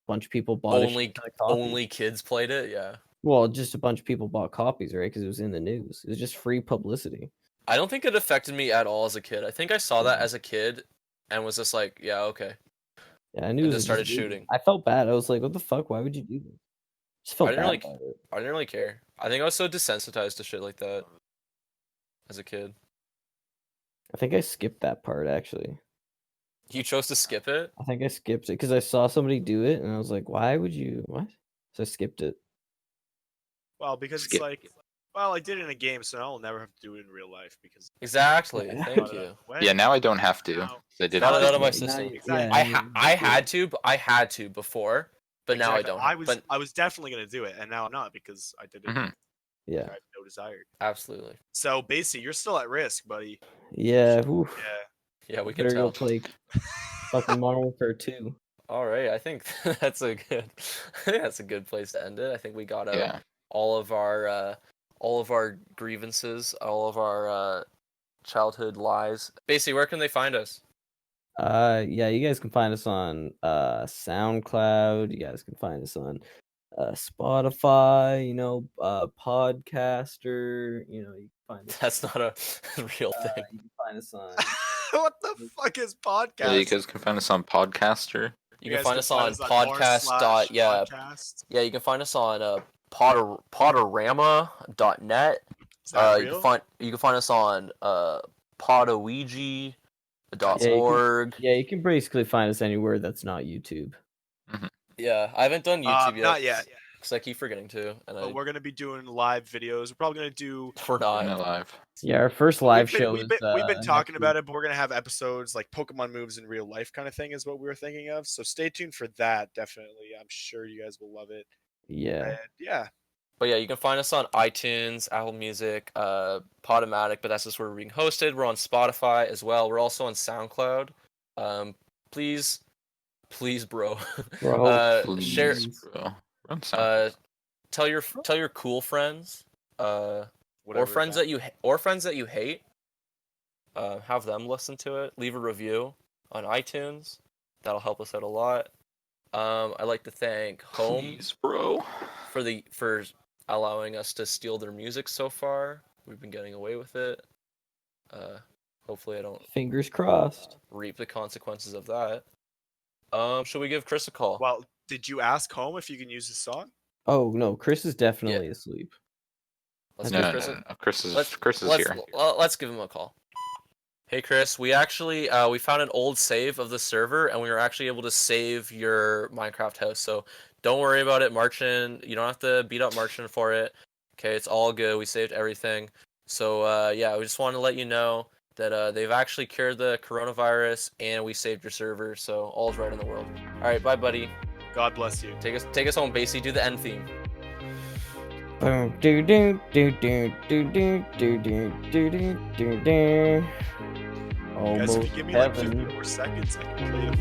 bunch of people bought Only a copy. only kids played it. Yeah. Well, just a bunch of people bought copies, right? Because it was in the news. It was just free publicity. I don't think it affected me at all as a kid. I think I saw that as a kid and was just like, yeah, okay. Yeah, I knew. And it just was started shooting. I felt bad. I was like, "What the fuck? Why would you do this?" Just felt I didn't bad really- about it. I didn't really care. I think I was so desensitized to shit like that as a kid. I think I skipped that part actually. You chose to skip it? I think I skipped it because I saw somebody do it, and I was like, "Why would you? What?" So I skipped it. Well, because Skip. it's like, well, I did it in a game, so I'll never have to do it in real life because. Exactly. Yeah. Thank you. When? Yeah, now I don't have to. Now- 'cause I did Got it. it out of my Now system. you- Exactly. yeah, I had to, but I had to before, but now I Exactly. don't. I was definitely gonna do it, and now I'm not because I did it. Mhm. yeah, I have no desire. Absolutely. So basically, you're still at risk, buddy. yeah. Oof. Yeah. Yeah, we can Better go tell. play fucking Modern Warfare 2. All right, I think that's a good. I think that's a good place to end it. I think we got out Yeah. all of our grievances, all of our childhood lies. Basically, where can they find us? Yeah, you guys can find us on SoundCloud. You guys can find us on Spotify. Podcaster. You can find us. That's not a real thing. You can find us on. What the fuck is podcast? Yeah, you guys can find us on Podcaster. You guys can find us on r// podcast. Yeah, podcast. yeah. You can find us on Potterama.net. Is that You real? can find us on Podoouija.org. Yeah, you can basically find us anywhere that's not YouTube. Yeah, I haven't done YouTube yet. Not yet. Because I keep forgetting to, and But we're gonna be doing live videos. We're probably gonna do. we're not. Not live. Yeah, our first live show We've is. been talking next about week. it, but we're gonna have episodes like Pokemon moves in real life kind of thing is what we were thinking of. So stay tuned for that. Definitely, I'm sure you guys will love it. Yeah. And yeah, But yeah, you can find us on iTunes, Apple Music, Podomatic, but that's just where we're being hosted. We're on Spotify as well. We're also on SoundCloud. Please, bro, Bro, Please, share, bro. We're on Sound- tell your cool friends, or whatever friends that you hate. Have them listen to it. Leave a review on iTunes. That'll help us out a lot. I'd like to thank Home Please, bro. for allowing us to steal their music so far. We've been getting away with it. What Hopefully I don't Fingers crossed. reap the consequences of that. Should we give Chris a call? Well, did you ask home if you can use this song? Oh no, Chris is definitely asleep. Let's No, give No, Chris no, a no. Chris is let's, here. Let's give him a call. Hey Chris, we actually we found an old save of the server, and we were actually able to save your Minecraft house. So don't worry about it, Marchin. You don't have to beat up Marchin for it. Okay, it's all good. We saved everything. So yeah, we just wanted to let you know that they've actually cured the coronavirus, and we saved your server. So all's right in the world. All right, bye, buddy. God bless you. Take us home, Basie. Do the end theme. Boom, do do do do do do do do do do do do. Guys, Almost if you give me like 50 heaven. more seconds, I can play the